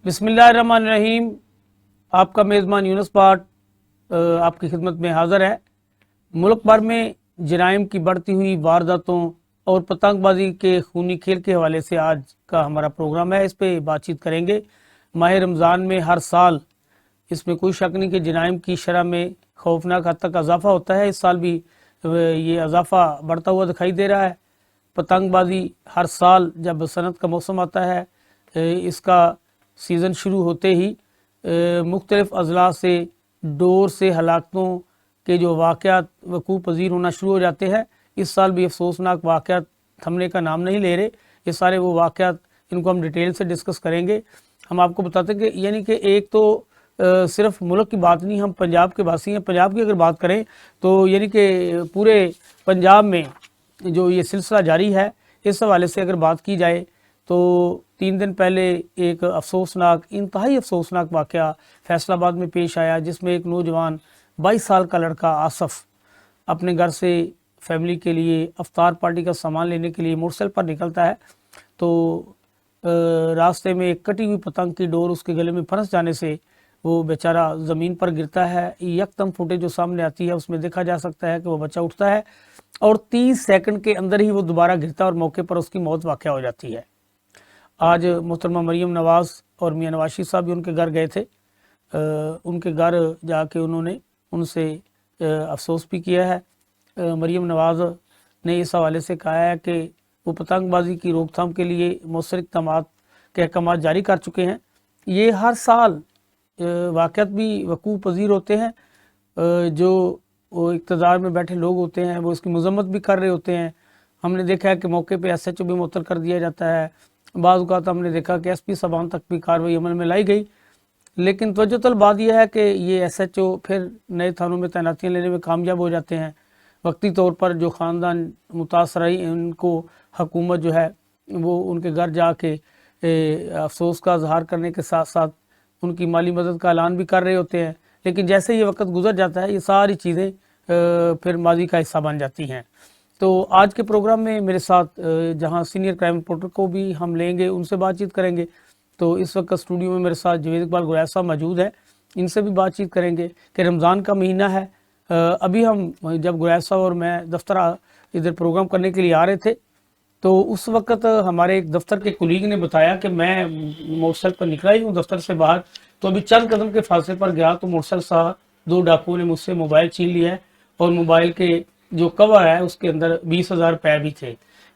बिस्मिल्लाहिर्रहमानिर्रहीम। आपका मेज़बान यूनुस पाट आपकी खिदमत में हाज़िर है। मुल्क भर में जराइम की बढ़ती हुई वारदातों और पतंगबाजी के खूनी खेल के हवाले से आज का हमारा प्रोग्राम है। इस पर बातचीत करेंगे। माह रमज़ान में हर साल इसमें कोई शक नहीं कि जराइम की शरह में खौफनाक हद तक इजाफ़ा होता है। इस साल भी ये इजाफ़ा बढ़ता हुआ दिखाई दे रहा है। पतंगबाजी हर साल जब सनत का मौसम आता है, इसका सीज़न शुरू होते ही मुख्तलिफ़ अजला से डोर से हलाकतों के जो वाक़यात वक़ू पज़ीर होना शुरू हो जाते हैं। इस साल भी अफसोसनाक वाक़यात थमने का नाम नहीं ले रहे। ये सारे वो वाक़यात, इनको हम डिटेल से डिस्कस करेंगे। हम आपको बताते हैं कि यानी कि एक तो सिर्फ मुल्क की बात नहीं, हम पंजाब के वासी हैं। पंजाब की अगर बात करें तो यानी कि पूरे पंजाब में जो ये सिलसिला जारी है, इस हवाले से अगर बात की जाए तो 3 दिन पहले एक अफसोसनाक, इंतहाई अफसोसनाक वाक़या फैसलाबाद में पेश आया, जिसमें एक नौजवान 22 साल का लड़का आसफ़ अपने घर से फैमिली के लिए अफ्तार पार्टी का सामान लेने के लिए मोटरसाइकिल पर निकलता है। तो रास्ते में एक कटी हुई पतंग की डोर उसके गले में फंस जाने से वो बेचारा ज़मीन पर गिरता है। यकदम फुटेज जो सामने आती है उसमें देखा जा सकता है कि वो बच्चा उठता है और 30 सेकंड के अंदर ही वो दोबारा गिरता है और मौके पर उसकी मौत वाक़या हो जाती है। आज मोहतरमा मरियम नवाज़ और मियां नवाज शरीफ साहब भी उनके घर गए थे। उनके घर जाके उन्होंने उनसे अफसोस भी किया है। मरियम नवाज़ ने इस हवाले से कहा है कि वो पतंगबाजी की रोकथाम के लिए मौसर इक़दामात के अहकाम जारी कर चुके हैं। ये हर साल वाक़यात भी वक़ू पज़ीर होते हैं। जो वो इक़्तिदार में बैठे लोग होते हैं वो इसकी मज़म्मत भी कर रहे होते हैं। हमने देखा है कि मौके पे SHO भी मुअत्तल कर दिया जाता है। बाज़ औक़ात हमने देखा कि SP साहबान तक भी कार्रवाई अमल में लाई गई। लेकिन तवज्जो बात यह है कि ये SHO फिर नए थानों में तैनातियाँ लेने में कामयाब हो जाते हैं। वक्ती तौर पर जो ख़ानदान मुतासर है उनको हुकूमत जो है वो उनके घर जाके अफसोस का इजहार करने के साथ साथ उनकी माली मदद का ऐलान भी कर रहे होते हैं। लेकिन जैसे ये वक्त गुजर जाता है ये सारी चीज़ें फिर माजी का हिस्सा बन जाती हैं। तो आज के प्रोग्राम में मेरे साथ जहां सीनियर क्राइम रिपोर्टर को भी हम लेंगे, उनसे बातचीत करेंगे। तो इस वक्त स्टूडियो में मेरे साथ जवेद इकबाल गुरैश साहब मौजूद है, इनसे भी बातचीत करेंगे कि रमज़ान का महीना है। अभी हम जब गुरैश साहब और मैं दफ्तर इधर प्रोग्राम करने के लिए आ रहे थे तो उस वक्त हमारे एक दफ्तर के कुलीग ने बताया कि मैं मोटरसाइकिल पर निकला ही हूँ दफ्तर से बाहर, तो अभी चंद कदम के फासले पर गया तो मोटरसाइकिल सा 2 डाकुओं ने मुझसे मोबाइल छीन लिया है और मोबाइल के जो कवर है उसके अंदर 20,000 रुपये भी थे।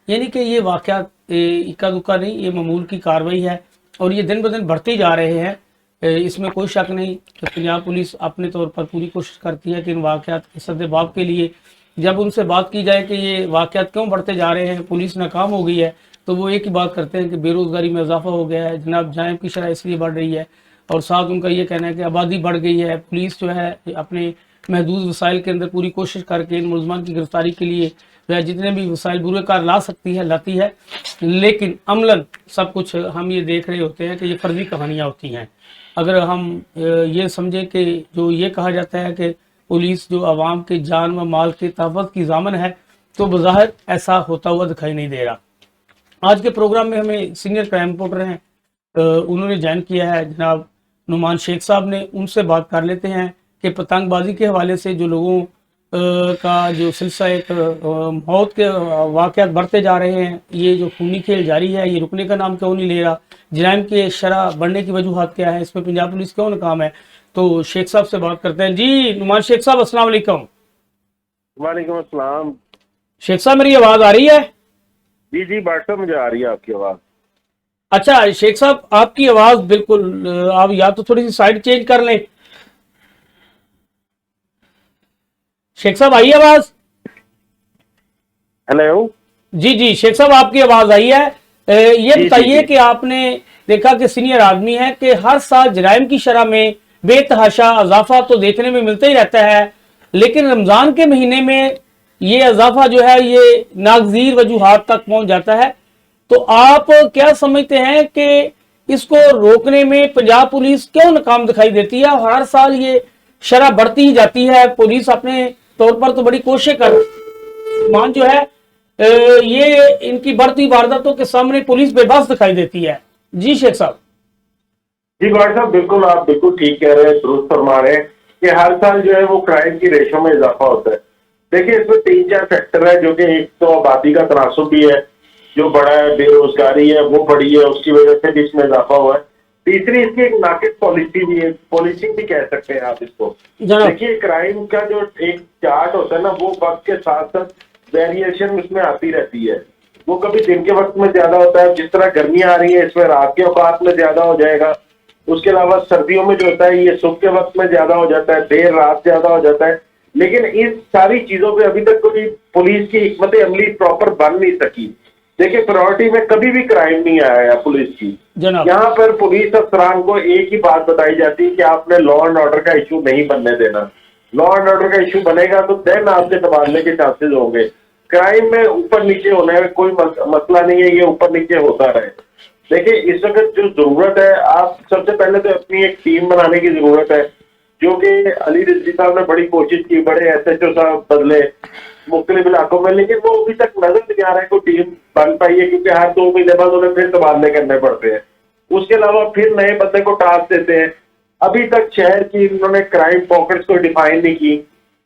यानी कि ये वाक़यात इक्का दुक्का नहीं, ये मामूल की कार्रवाई है और ये दिन ब दिन बढ़ते जा रहे हैं। इसमें कोई शक नहीं कि पंजाब पुलिस अपने तौर पर पूरी कोशिश करती है कि इन वाक़यात के सद्देबाब के लिए जब उनसे बात की जाए कि ये वाक़यात क्यों बढ़ते जा रहे हैं, पुलिस नाकाम हो गई है, तो वो एक ही बात करते हैं कि बेरोज़गारी में इजाफा हो गया है जनाब, जराइम की शरह इसलिए बढ़ रही है और साथ उनका ये कहना है कि आबादी बढ़ गई है। पुलिस जो है अपने महदूद वसाइल के अंदर पूरी कोशिश करके इन मुलजमान की गिरफ्तारी के लिए वह जितने भी वसाइल बुरे कार ला सकती है लाती है, लेकिन अमलन सब कुछ हम ये देख रहे होते हैं कि ये फर्जी कहानियाँ होती हैं। अगर हम ये समझें कि जो ये कहा जाता है कि पुलिस जो आवाम के जान व माल के तहफ़्फ़ुज़ की ज़ामन है, तो बज़ाहिर ऐसा होता हुआ दिखाई नहीं दे रहा। आज के प्रोग्राम में हमें सीनियर क्राइम रिपोर्टर हैं, उन्होंने ज्वाइन किया है जनाब नुमान शेख साहब ने। उनसे बात कर लेते हैं कि पतंगबाजी के हवाले से जो लोगों का जो सिलसिला एक मौत के वाक़यात बढ़ते जा रहे हैं, ये जो खूनी खेल जारी है ये रुकने का नाम क्यों नहीं ले रहा, जराइम के शरह बढ़ने की वजूहात क्या है, इसमें पंजाब पुलिस क्यों नाकाम है। तो शेख साहब से बात करते हैं। जी नुमान शेख साहब, अस्सलाम वालेकुम। वालेकुम अस्सलाम। शेख साहब मेरी आवाज़ आ रही है? जी जी बादशाह, मुझे आ रही है आपकी आवाज़। अच्छा शेख साहब, आपकी आवाज़ बिल्कुल, आप या तो थोड़ी सी साइड चेंज कर लें। शेख साहब आई आवाज़? हेलो। जी जी शेख साहब, आपकी आवाज़ आई है। ये बताइए कि आपने देखा कि सीनियर आदमी है कि हर साल जराइम की शरह में बेतहाशा इजाफा तो देखने में मिलता ही रहता है, लेकिन रमज़ान के महीने में ये इजाफा जो है ये नागजीर वजूहात तक पहुंच जाता है। तो आप क्या समझते हैं कि इसको रोकने में पंजाब पुलिस क्यों नाकाम दिखाई देती है और हर साल ये शरह बढ़ती ही जाती है? पुलिस अपने तौर पर तो बड़ी कोशिश कर मान जो है ये इनकी बढ़ती वारदातों के सामने पुलिस बेबस दिखाई देती है। जी शेख साहब। जी भाई साहब, बिल्कुल आप बिल्कुल ठीक कह रहे हैं, दुरुस्त फरमा रहे हैं कि हर साल जो है वो क्राइम की रेशो में इजाफा होता है। देखिए, इसमें तीन चार फैक्टर है, जो कि एक तो आबादी का तनासुब भी है जो बड़ा है, बेरोजगारी है वो बड़ी है, उसकी वजह से भी इसमें इजाफा हुआ है। तीसरी इसकी एक नाकिस पॉलिसी भी है, पॉलिसिंग भी कह सकते हैं आप इसको। जनाब। देखिए, क्राइम का जो एक चार्ट होता है ना, वो वक्त के साथ साथ वेरिएशन उसमें आती रहती है। वो कभी दिन के वक्त में ज्यादा होता है, जिस तरह गर्मियां आ रही है इसमें रात के औकात में ज्यादा हो जाएगा। उसके अलावा सर्दियों में जो होता है ये सुबह के वक्त में ज्यादा हो जाता है, देर रात ज्यादा हो जाता है। लेकिन इस सारी चीजों पे अभी तक कोई पुलिस की हिकमत अमली प्रॉपर बन नहीं सकी। देखिए, प्रायोरिटी में कभी भी क्राइम नहीं आया है पुलिस की। जनाब। यहाँ पर पुलिस अफसरान को एक ही बात बताई जाती है कि आपने लॉ एंड ऑर्डर का इशू नहीं बनने देना। लॉ एंड ऑर्डर का इशू बनेगा तो देन आपके तबादले के चांसेस होंगे। क्राइम में ऊपर नीचे होने में कोई मसला नहीं है, ये ऊपर नीचे होता रहे। देखिए, इस वक्त जो जरूरत है, आप सबसे पहले तो अपनी एक टीम बनाने की जरूरत है, जो कि अली रिजवी साहब ने बड़ी कोशिश की, बड़े एसएचओ साहब बदले मुख्तलिफ इलाकों में, लेकिन वो अभी तक नजर नहीं आ रहा है कोई टीम बन पाई है, क्योंकि हर 2 महीने बाद उन्हें फिर तबादले करने पड़ते हैं। उसके अलावा फिर नए बंदे को टास्क देते हैं। अभी तक शहर की इन्होंने क्राइम पॉकेट्स को डिफाइन नहीं की।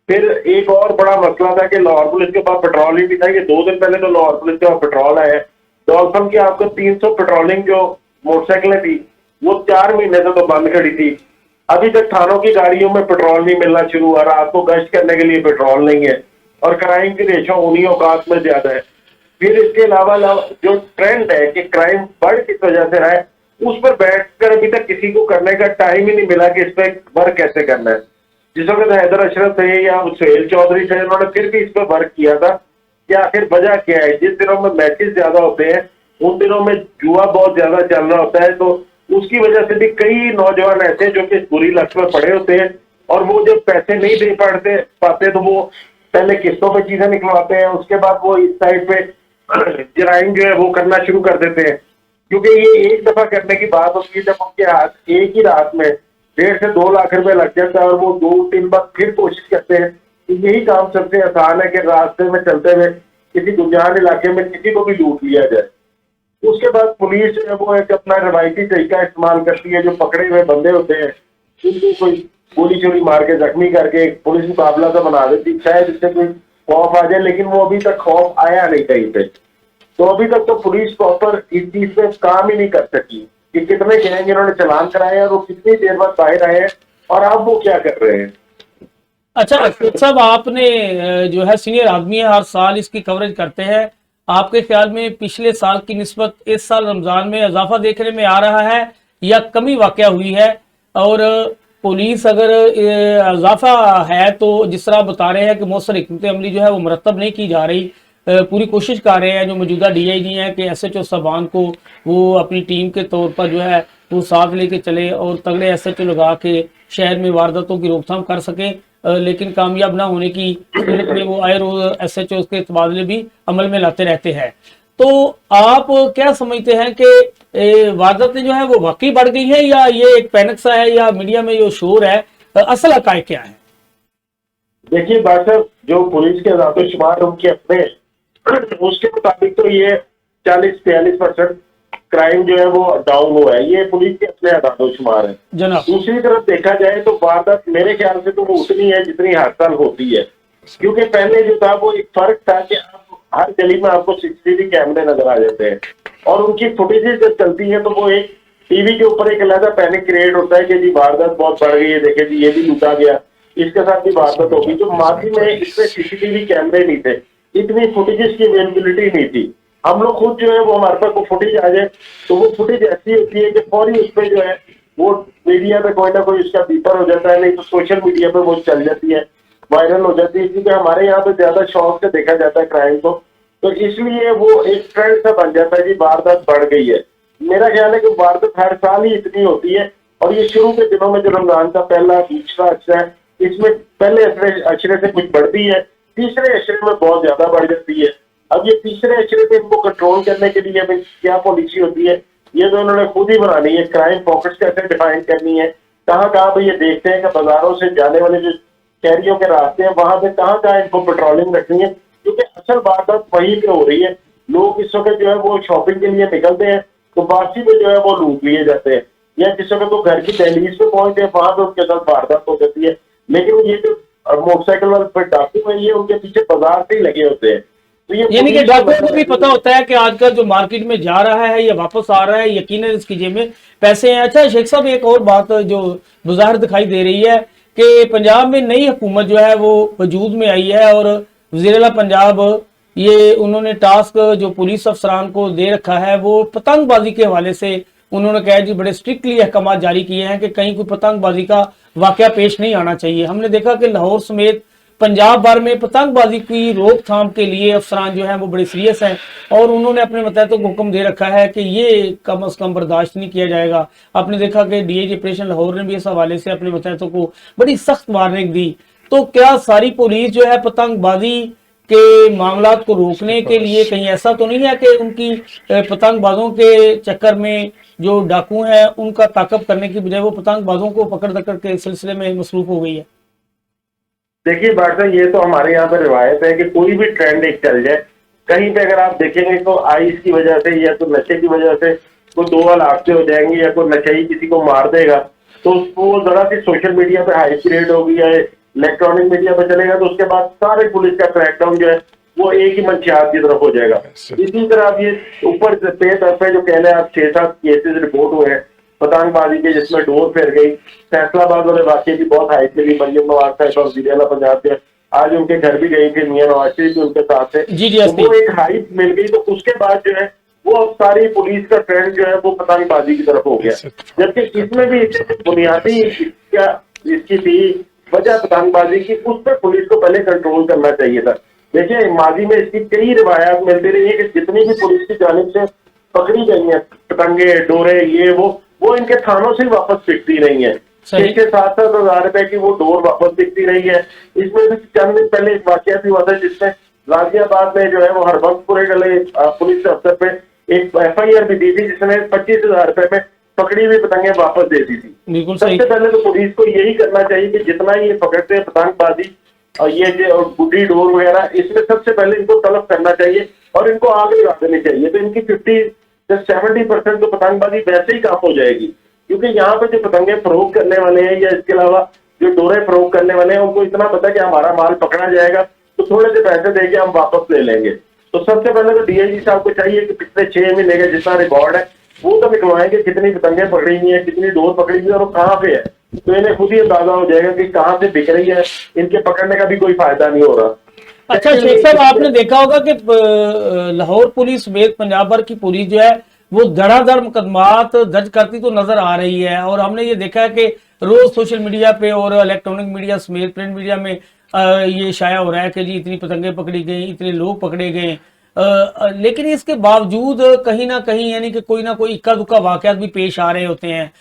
फिर एक और बड़ा मसला था कि लाहौर पुलिस के पास पेट्रोल ही नहीं था। ये 2 दिन पहले तो लाहौर पुलिस के पास पेट्रोल आया है। डॉल्फिन की आपको 300 पेट्रोलिंग जो मोटरसाइकिलें थी, वो 4 महीने से तो बंद खड़ी थी। अभी तक थानों की गाड़ियों में पेट्रोल नहीं मिलना शुरू हुआ, रात को गश्त करने के लिए पेट्रोल नहीं है, और क्राइम की रेशो उन्हीं औकात में ज्यादा है। फिर इसके अलावा जो ट्रेंड है कि क्राइम बढ़ किस वजह से रहा है, उस पर बैठकर अभी तक किसी को करने का टाइम ही नहीं मिला कि इस पर वर्क कैसे करना है। जिस वक्त हैदर अशरफ थे या सुहेल चौधरी थे, उन्होंने फिर भी इस पर वर्क किया था कि आखिर वजह क्या है। जिस दिनों में मैचेस ज्यादा होते हैं उन दिनों में जुआ बहुत ज्यादा चल रहा होता है, तो उसकी वजह से भी कई नौजवान ऐसे जो कि बुरी लत में पड़े होते हैं, और वो जब पैसे नहीं दे पाते तो वो पहले किस्तों पे चीजें निकलवाते हैं, उसके बाद वो इस साइड पे जराइम जो है वो करना शुरू कर देते हैं। क्योंकि ये एक दफा करने की बात होती है, जब उनके हाथ एक ही रात में 1.5 से 2 लाख रुपए लग जाता है, और वो 2-3 बार फिर कोशिश करते हैं। तो यही काम सबसे आसान है कि रास्ते में चलते हुए किसी गुंजान इलाके में किसी को भी लूट लिया जाए। उसके बाद पुलिस जो है वो एक अपना रवायती तरीका इस्तेमाल करती है, जो पकड़े हुए बंदे होते हैं उनको कोई गोली चोरी मार के जख्मी करके एक पुलिस मुकाबला तो बना देती, शायद इससे कोई खौफ आ जाए, लेकिन वो अभी तक खौफ आया नहीं कहीं पे। तो अभी तक तो पुलिस प्रॉपर इस चीज पे काम ही नहीं कर सकी कि कितने गैंग इन्होंने चालान कराए हैं और वो कितनी देर बाद बाहर आए हैं, और अब वो क्या कर रहे हैं। अच्छा अशरफ साहब, आपने जो है सीनियर आदमी है, हर साल इसकी कवरेज करते हैं। आपके ख्याल में पिछले साल की निस्बत इस साल रमजान में इजाफा देखने में आ रहा है या कमी वाकया हुई है? और पुलिस अगर इजाफा है तो जिस तरह आप बता रहे हैं कि मौसर हिकमत अमली जो है वो मरतब नहीं की जा रही, पूरी कोशिश कर रहे हैं जो मौजूदा डीआईजी हैं कि एसएचओ साहबान को वो अपनी टीम के तौर पर जो है वो साथ लेके चले और तगड़े एसएचओ लगा के शहर में वारदातों की रोकथाम कर सके, लेकिन कामयाब ना होने की सूरत में वो आए रोज एसएचओ के तबादले भी अमल में लाते रहते हैं। तो आप क्या समझते हैं कि वारदातें जो है वो वाकई बढ़ गई है या ये एक पैनिक सा है या मीडिया में जो शोर है, असल हकायक क्या है? देखिए बात साहब, जो पुलिस के आदाद-ओ-शुमार उनके अपने उसके मुताबिक तो ये 40-42% क्राइम जो है वो डाउन हुआ है। ये पुलिस के अपने आदाद-ओ-शुमार है। जनाब। दूसरी तरफ देखा जाए तो वारदात मेरे ख्याल से तो वो उतनी है जितनी हर साल होती है, क्योंकि पहले जो था वो एक फर्क था कि आप हर गली में आपको सीसीटीवी कैमरे नजर आ जाते हैं, और उनकी फुटेजेस जब चलती है तो वो एक टीवी के ऊपर एक अलग पैनिक क्रिएट होता है कि जी वारदात बहुत बढ़ गई है, देखे जी ये भी लूटा गया, इसके साथ भी वारदात होगी। जो माजी में इसमें सीसीटीवी कैमरे नहीं थे, इतनी फुटेजेस की अवेलेबिलिटी नहीं थी। हम लोग खुद जो है वो हमारे पास को फुटेज आ जाए तो वो फुटेज ऐसी होती है कि फौरी उस पर जो है वो मीडिया पे कोई ना कोई उसका बीपर हो जाता है, नहीं तो सोशल मीडिया पे वो चल जाती है, वायरल हो जाती है। क्योंकि हमारे यहाँ पे ज्यादा शौक से देखा जाता है क्राइम को, तो इसलिए वो एक ट्रेंड सा बन जाता है कि वारदात बढ़ गई है। मेरा ख्याल है कि वारदात हर साल ही इतनी होती है, और ये शुरू के दिनों में जो रमजान का पहला दूसरा अशरा है, इसमें पहले अशरे से कुछ बढ़ती है, तीसरे अशरे में बहुत ज्यादा बढ़ जाती है। अब ये तीसरे अशरे पे इनको कंट्रोल करने के लिए अभी क्या पॉलिसी होती है, ये तो उन्होंने खुद ही बनानी है। क्राइम पॉकेट्स कैसे डिफाइन करनी है, कहाँ कहाँ पे ये देखते हैं कि बाजारों से जाने वाले जो शहरियों के रास्ते हैं वहां पे कहाँ कहाँ इनको पेट्रोलिंग रखनी है, क्योंकि असल बात वहीं पे हो रही है। लोग इस वक्त जो है वो शॉपिंग के लिए निकलते हैं तो वापसी में जो है वो लूट लिए जाते हैं। या जिस वक्त वो घर की दहलीज पे पहुंचते हैं वहां पे उनके साथ वारदात हो जाती है। लेकिन ये जो मोटरसाइकिल वाले डाकू है ये उनके पीछे बाजार से ही लगे होते हैं। तो ये यानी कि पुलिस डाकुओं को भी पता होता है कि आजकल जो मार्केट में जा रहा है या वापस आ रहा है, यकीनन इसकी जेब में पैसे हैं। अच्छा शेख साहब, एक और बात जो बाजार दिखाई दे रही है कि पंजाब में नई हुकूमत जो है वो वजूद में आई है और वज़ीर-ए-आला पंजाब ये उन्होंने टास्क जो पुलिस अफसरान को दे रखा है वो पतंगबाजी के हवाले से उन्होंने कहा जी बड़े स्ट्रिक्टली अहकाम जारी किए हैं कि कहीं कोई पतंगबाजी का वाकया पेश नहीं आना चाहिए। हमने देखा कि लाहौर समेत पंजाब भर में पतंगबाजी की रोकथाम के लिए अफसरान जो है वो बड़े सीरियस हैं और उन्होंने अपने मतहतों को हुक्म दे रखा है कि ये कम अज कम बर्दाश्त नहीं किया जाएगा। आपने देखा कि डीआईजी ऑपरेशन लाहौर ने भी इस हवाले से अपने मतहतों को बड़ी सख्त वार्निंग दी। तो क्या सारी पुलिस जो है पतंगबाजी के मामला को रोकने के लिए कहीं ऐसा तो नहीं है कि उनकी पतंगबाजों के चक्कर में जो डाकू हैं उनका ताकब करने की बजाय वो पतंगबाजों को पकड़ दकड़ के सिलसिले में मसरूफ हो गई है? देखिए बात साहब, ये तो हमारे यहाँ पे रिवायत है कि कोई भी ट्रेंड एक चल जाए, कहीं पे अगर आप देखेंगे तो आइस की वजह से या तो नशे की वजह से कोई दो हादसे हो जाएंगे या कोई नशेई किसी को मार देगा तो उसको जरा सी सोशल मीडिया पे हाई पीरियड होगी या इलेक्ट्रॉनिक मीडिया पे चलेगा तो उसके बाद सारे पुलिस का क्रैकडाउन जो है वो एक ही मंशियात की तरफ हो जाएगा। इसी तरह अब ये ऊपर पे तरफे जो कह रहे हैं आप 6-7 केसेस रिपोर्ट हुए हैं पतंगबाजी के जिसमें डोर फिर गई। फैसलाबाद वाले वाकये की बहुत हाइट मिली, मरियम नवाज साहब और वज़ीर-ए-आला पंजाब के आज उनके घर भी गई थी, मियां नवाज शरीफ भी उनके साथ थे, तो वो एक हाइट मिल गई। तो उसके बाद जो है वो सारी पुलिस का ट्रेंड जो है वो पतंगबाजी की तरफ हो गया, जबकि इसमें भी बुनियादी इसकी थी वजह पतंगबाजी की, उस पर पुलिस को पहले कंट्रोल करना चाहिए था। देखिए माजी में इसकी कई रिवायत मिलती रही है कि जितनी भी पुलिस की जानिब से पकड़ी गई है पतंगे डोरे ये वो इनके थानों से वापस बिकती रही है। 6-7 हजार रुपए की वो डोर वापस बिकती रही है। इसमें भी चंद दिन पहले एक वाकया हुआ था जिसमें गाजियाबाद में जो है वो हरबंसपुरे वाले पुलिस अफसर पे एक FIR भी दी थी जिसने 25,000 रुपए में पकड़ी हुई पतंगे वापस दे दी थी। सबसे पहले तो पुलिस को यही करना चाहिए कि जितना ये पकड़ते हैं पतंगबाजी और ये जो गुड्डी डोर वगैरह इसमें सबसे पहले इनको तलब करना चाहिए और इनको आग लगा देनी चाहिए। तो इनकी 50 से 70% तो पतंगबाजी वैसे ही कम हो जाएगी, क्योंकि यहाँ पे जो पतंगे फरोख्त करने वाले हैं या इसके अलावा जो डोरे फरोख्त करने वाले हैं उनको इतना पता है कि हमारा माल पकड़ा जाएगा तो थोड़े से पैसे देके हम वापस ले लेंगे। तो सबसे पहले तो DIG साहब को चाहिए कि पिछले 6 महीने का जितना रिकॉर्ड है वो तो निकलवाएंगे, कितनी पतंगे पकड़ी हुई है, कितनी डोर पकड़ी हुई है और वो कहाँ पे है, तो इन्हें खुद ही अंदाजा हो जाएगा कि कहाँ से बिक रही है, इनके पकड़ने का भी कोई फायदा नहीं हो रहा। अच्छा शेख साहब, आपने देखा होगा कि लाहौर पुलिस समेत पंजाब भर की पुलिस जो है वो धड़ाधड़ मुकदमात दर्ज करती तो नजर आ रही है और हमने ये देखा है कि रोज सोशल मीडिया पे और इलेक्ट्रॉनिक मीडिया समेत प्रिंट मीडिया में ये शाया हो रहा है कि जी इतनी पतंगे पकड़ी गई, इतने लोग पकड़े गए। लेकिन इसके बावजूद कहीं ना कहीं यानी कि कोई ना कोई इक्का दुक्का वाकयात भी पेश आ रहे होते हैं।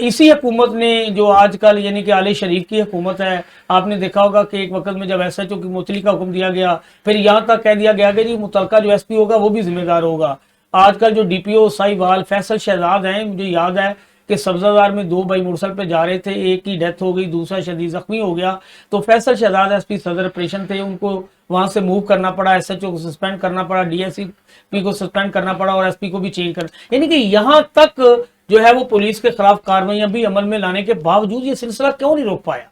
इसी हुकूमत ने जो आजकल यानी कि आले शरीफ की हुकूमत है, आपने देखा होगा कि एक वक्त में जब SHO की मुअत्तली का हुक्म दिया गया फिर यहाँ तक कह दिया गया कि जी मुतलका जो SP होगा वो भी जिम्मेदार होगा। आजकल जो DPO साहिवाल फैसल शहजाद हैं, मुझे याद है कि सब्जादार में 2 भाई मोटरसाइकिल पे जा रहे थे, एक की डेथ हो गई, दूसरा शदीद जख्मी हो गया। तो फैसल शहजाद SP सदर ऑपरेशन थे, उनको वहां से मूव करना पड़ा, SHO को सस्पेंड करना पड़ा, DSP को सस्पेंड करना पड़ा और SP को भी चेंज करना, यानी कि यहाँ तक जो है वो पुलिस के खिलाफ कार्रवाइयां भी अमल में लाने के बावजूद ये सिलसिला क्यों नहीं रोक पाया?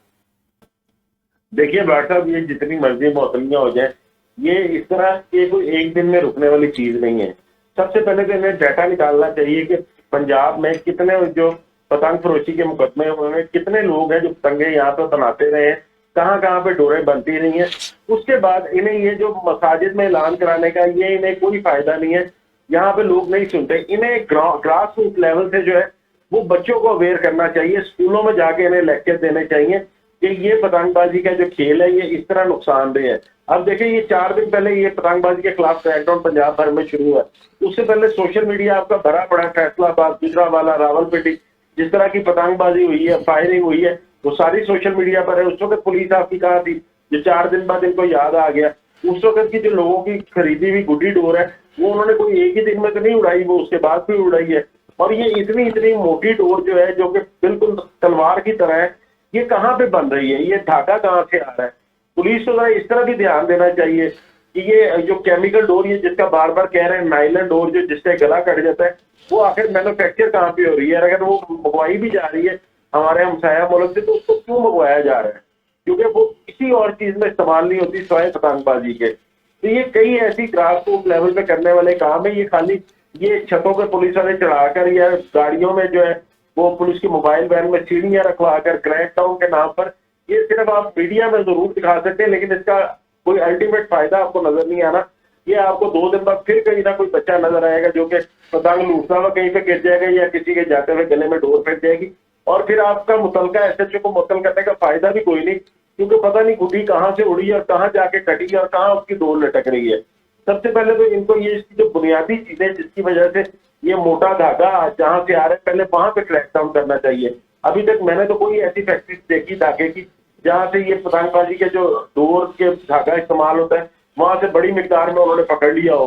देखिए भाट साहब, ये जितनी मर्जी मौसमियां हो जाए ये इस तरह के कोई एक दिन में रुकने वाली चीज नहीं है। सबसे पहले तो इन्हें डाटा निकालना चाहिए कि पंजाब में कितने जो पतंग फरोशी के मुकदमे हुए हैं, कितने लोग हैं जो पतंगे यहाँ पे बनाते रहे हैं, कहाँ कहाँ पे डोरें बनती रही हैं। उसके बाद इन्हें ये जो मसाजिद में ऐलान कराने का ये इन्हें कोई फायदा नहीं है, यहाँ पे लोग नहीं सुनते। इन्हें ग्रास रूट लेवल से जो है वो बच्चों को अवेयर करना चाहिए, स्कूलों में जाके इन्हें लेक्चर देने चाहिए कि ये पतंगबाजी का जो खेल है ये इस तरह नुकसानदेह है। अब देखिए ये 4 दिन पहले ये पतंगबाजी के खिलाफ क्रैकडाउन पंजाब भर में शुरू हुआ, उससे पहले सोशल मीडिया आपका भरा पड़ा, फैसलाबाद, गुजरावाला, रावलपिंडी जिस तरह की पतंगबाजी हुई है, फायरिंग हुई है, वो सारी सोशल मीडिया पर है। उस वक्त पुलिस आपकी कहाँ थी? जो 4 दिन बाद इनको याद आ गया। उस वक्त की जो लोगों की खरीदी हुई गुड्डी डोर है वो उन्होंने कोई एक ही दिन में तो नहीं उड़ाई, वो उसके बाद भी उड़ाई है। और ये इतनी मोटी डोर जो है जो कि बिल्कुल तलवार की तरह है, ये कहाँ पे बन रही है, ये धागा कहाँ से आ रहा है? पुलिस को जरा इस तरह भी ध्यान देना चाहिए कि ये जो केमिकल डोर, ये जिसका बार बार कह रहे हैं नाइलन डोर, जो जिससे गला कट जाता है, वो आखिर मैन्युफैक्चर कहाँ पे हो रही है? अगर वो मंगवाई भी जा रही है हमारे हमसाया मुल्क से, तो उसको क्यों मंगवाया जा रहा है? क्योंकि वो किसी और चीज में इस्तेमाल नहीं होती सिवाय पतंगबाजी के। तो ये कई ऐसी ग्रास रूट लेवल पे करने वाले काम है। ये खाली ये छतों पे पुलिस वाले चढ़ाकर या गाड़ियों में जो है वो पुलिस की मोबाइल वैन में सीढ़ियां रखवाकर क्रैक डाउन के नाम पर, ये सिर्फ आप मीडिया में जरूर दिखा सकते हैं, लेकिन इसका कोई अल्टीमेट फायदा आपको नजर नहीं आना। ये आपको 2 दिन बाद फिर कहीं ना कोई बच्चा नजर आएगा जो कि पतंग लूटता हुआ कहीं पे गिर जाएगा या किसी के जाते हुए गले में डोर फंस जाएगी, और फिर आपका मुतलका एसएचओ को मुअत्तल करने का फायदा भी कोई नहीं, क्योंकि पता नहीं गुड्डी कहाँ से उड़ी और कहाँ जाके कटी और कहाँ उसकी डोर लटक रही है। सबसे पहले तो इनको ये इसकी जो बुनियादी चीजें जिसकी वजह से ये मोटा धागा जहां से आ रहा है, पहले वहां पे क्रैक डाउन करना चाहिए। अभी तक मैंने तो कोई ऐसी फैक्ट्री देखी धागे की जहां से ये पतंगबाजी के जो डोर के धागा इस्तेमाल होता है वहां से बड़ी मिकदार में उन्होंने पकड़ लिया हो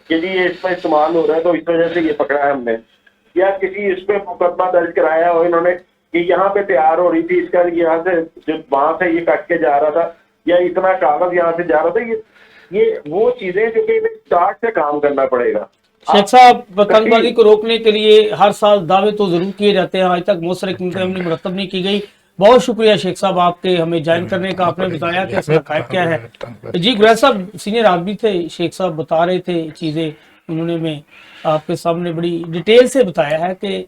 कि जी ये इसमें इस्तेमाल हो रहा है तो इस वजह से ये पकड़ा है हमने, या किसी इसमें मुकदमा दर्ज कराया हो इन्होंने कि यहाँ पे तैयार हो रही थी इसका, यहाँ से जो वहां से ये कट के जा रहा था या इतना कागज यहाँ से जा रहा था। ये वो चीजें जो कि इन्हें स्टार्ट से काम करना पड़ेगा। शेख साहब, पतंगबाजी को रोकने के लिए हर साल दावे तो जरूर किए जाते हैं, आज तक मौसर अमली मुरतब नहीं की गई। बहुत शुक्रिया शेख साहब आपके हमें ज्वाइन करने का, आपने बताया कि इसका हकायक क्या है। जी गुरैश साहब सीनियर आदमी थे, शेख साहब बता रहे थे चीजें, उन्होंने मैं आपके सामने बड़ी डिटेल से बताया है कि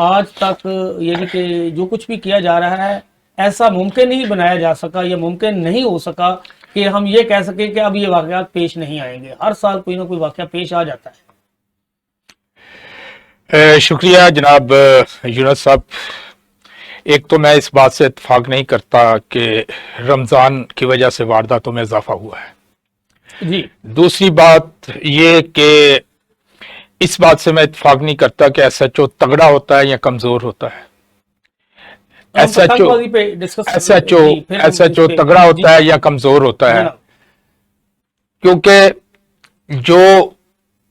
आज तक यानी कि जो कुछ भी किया जा रहा है ऐसा मुमकिन नहीं बनाया जा सका या मुमकिन नहीं हो सका कि हम ये कह सके कि अब ये वाकयात पेश नहीं आएंगे। हर साल कोई ना कोई वाकया पेश आ जाता है। शुक्रिया जनाब यूनुस साहब। एक तो मैं इस बात से इत्तेफाक नहीं करता कि रमज़ान की वजह से वारदातों में इजाफा हुआ है जी। दूसरी बात ये कि इस बात से मैं इत्तेफाक नहीं करता कि एसएचओ तगड़ा होता है या कमजोर होता है। एसएचओ तगड़ा होता है या कमजोर होता है, क्योंकि जो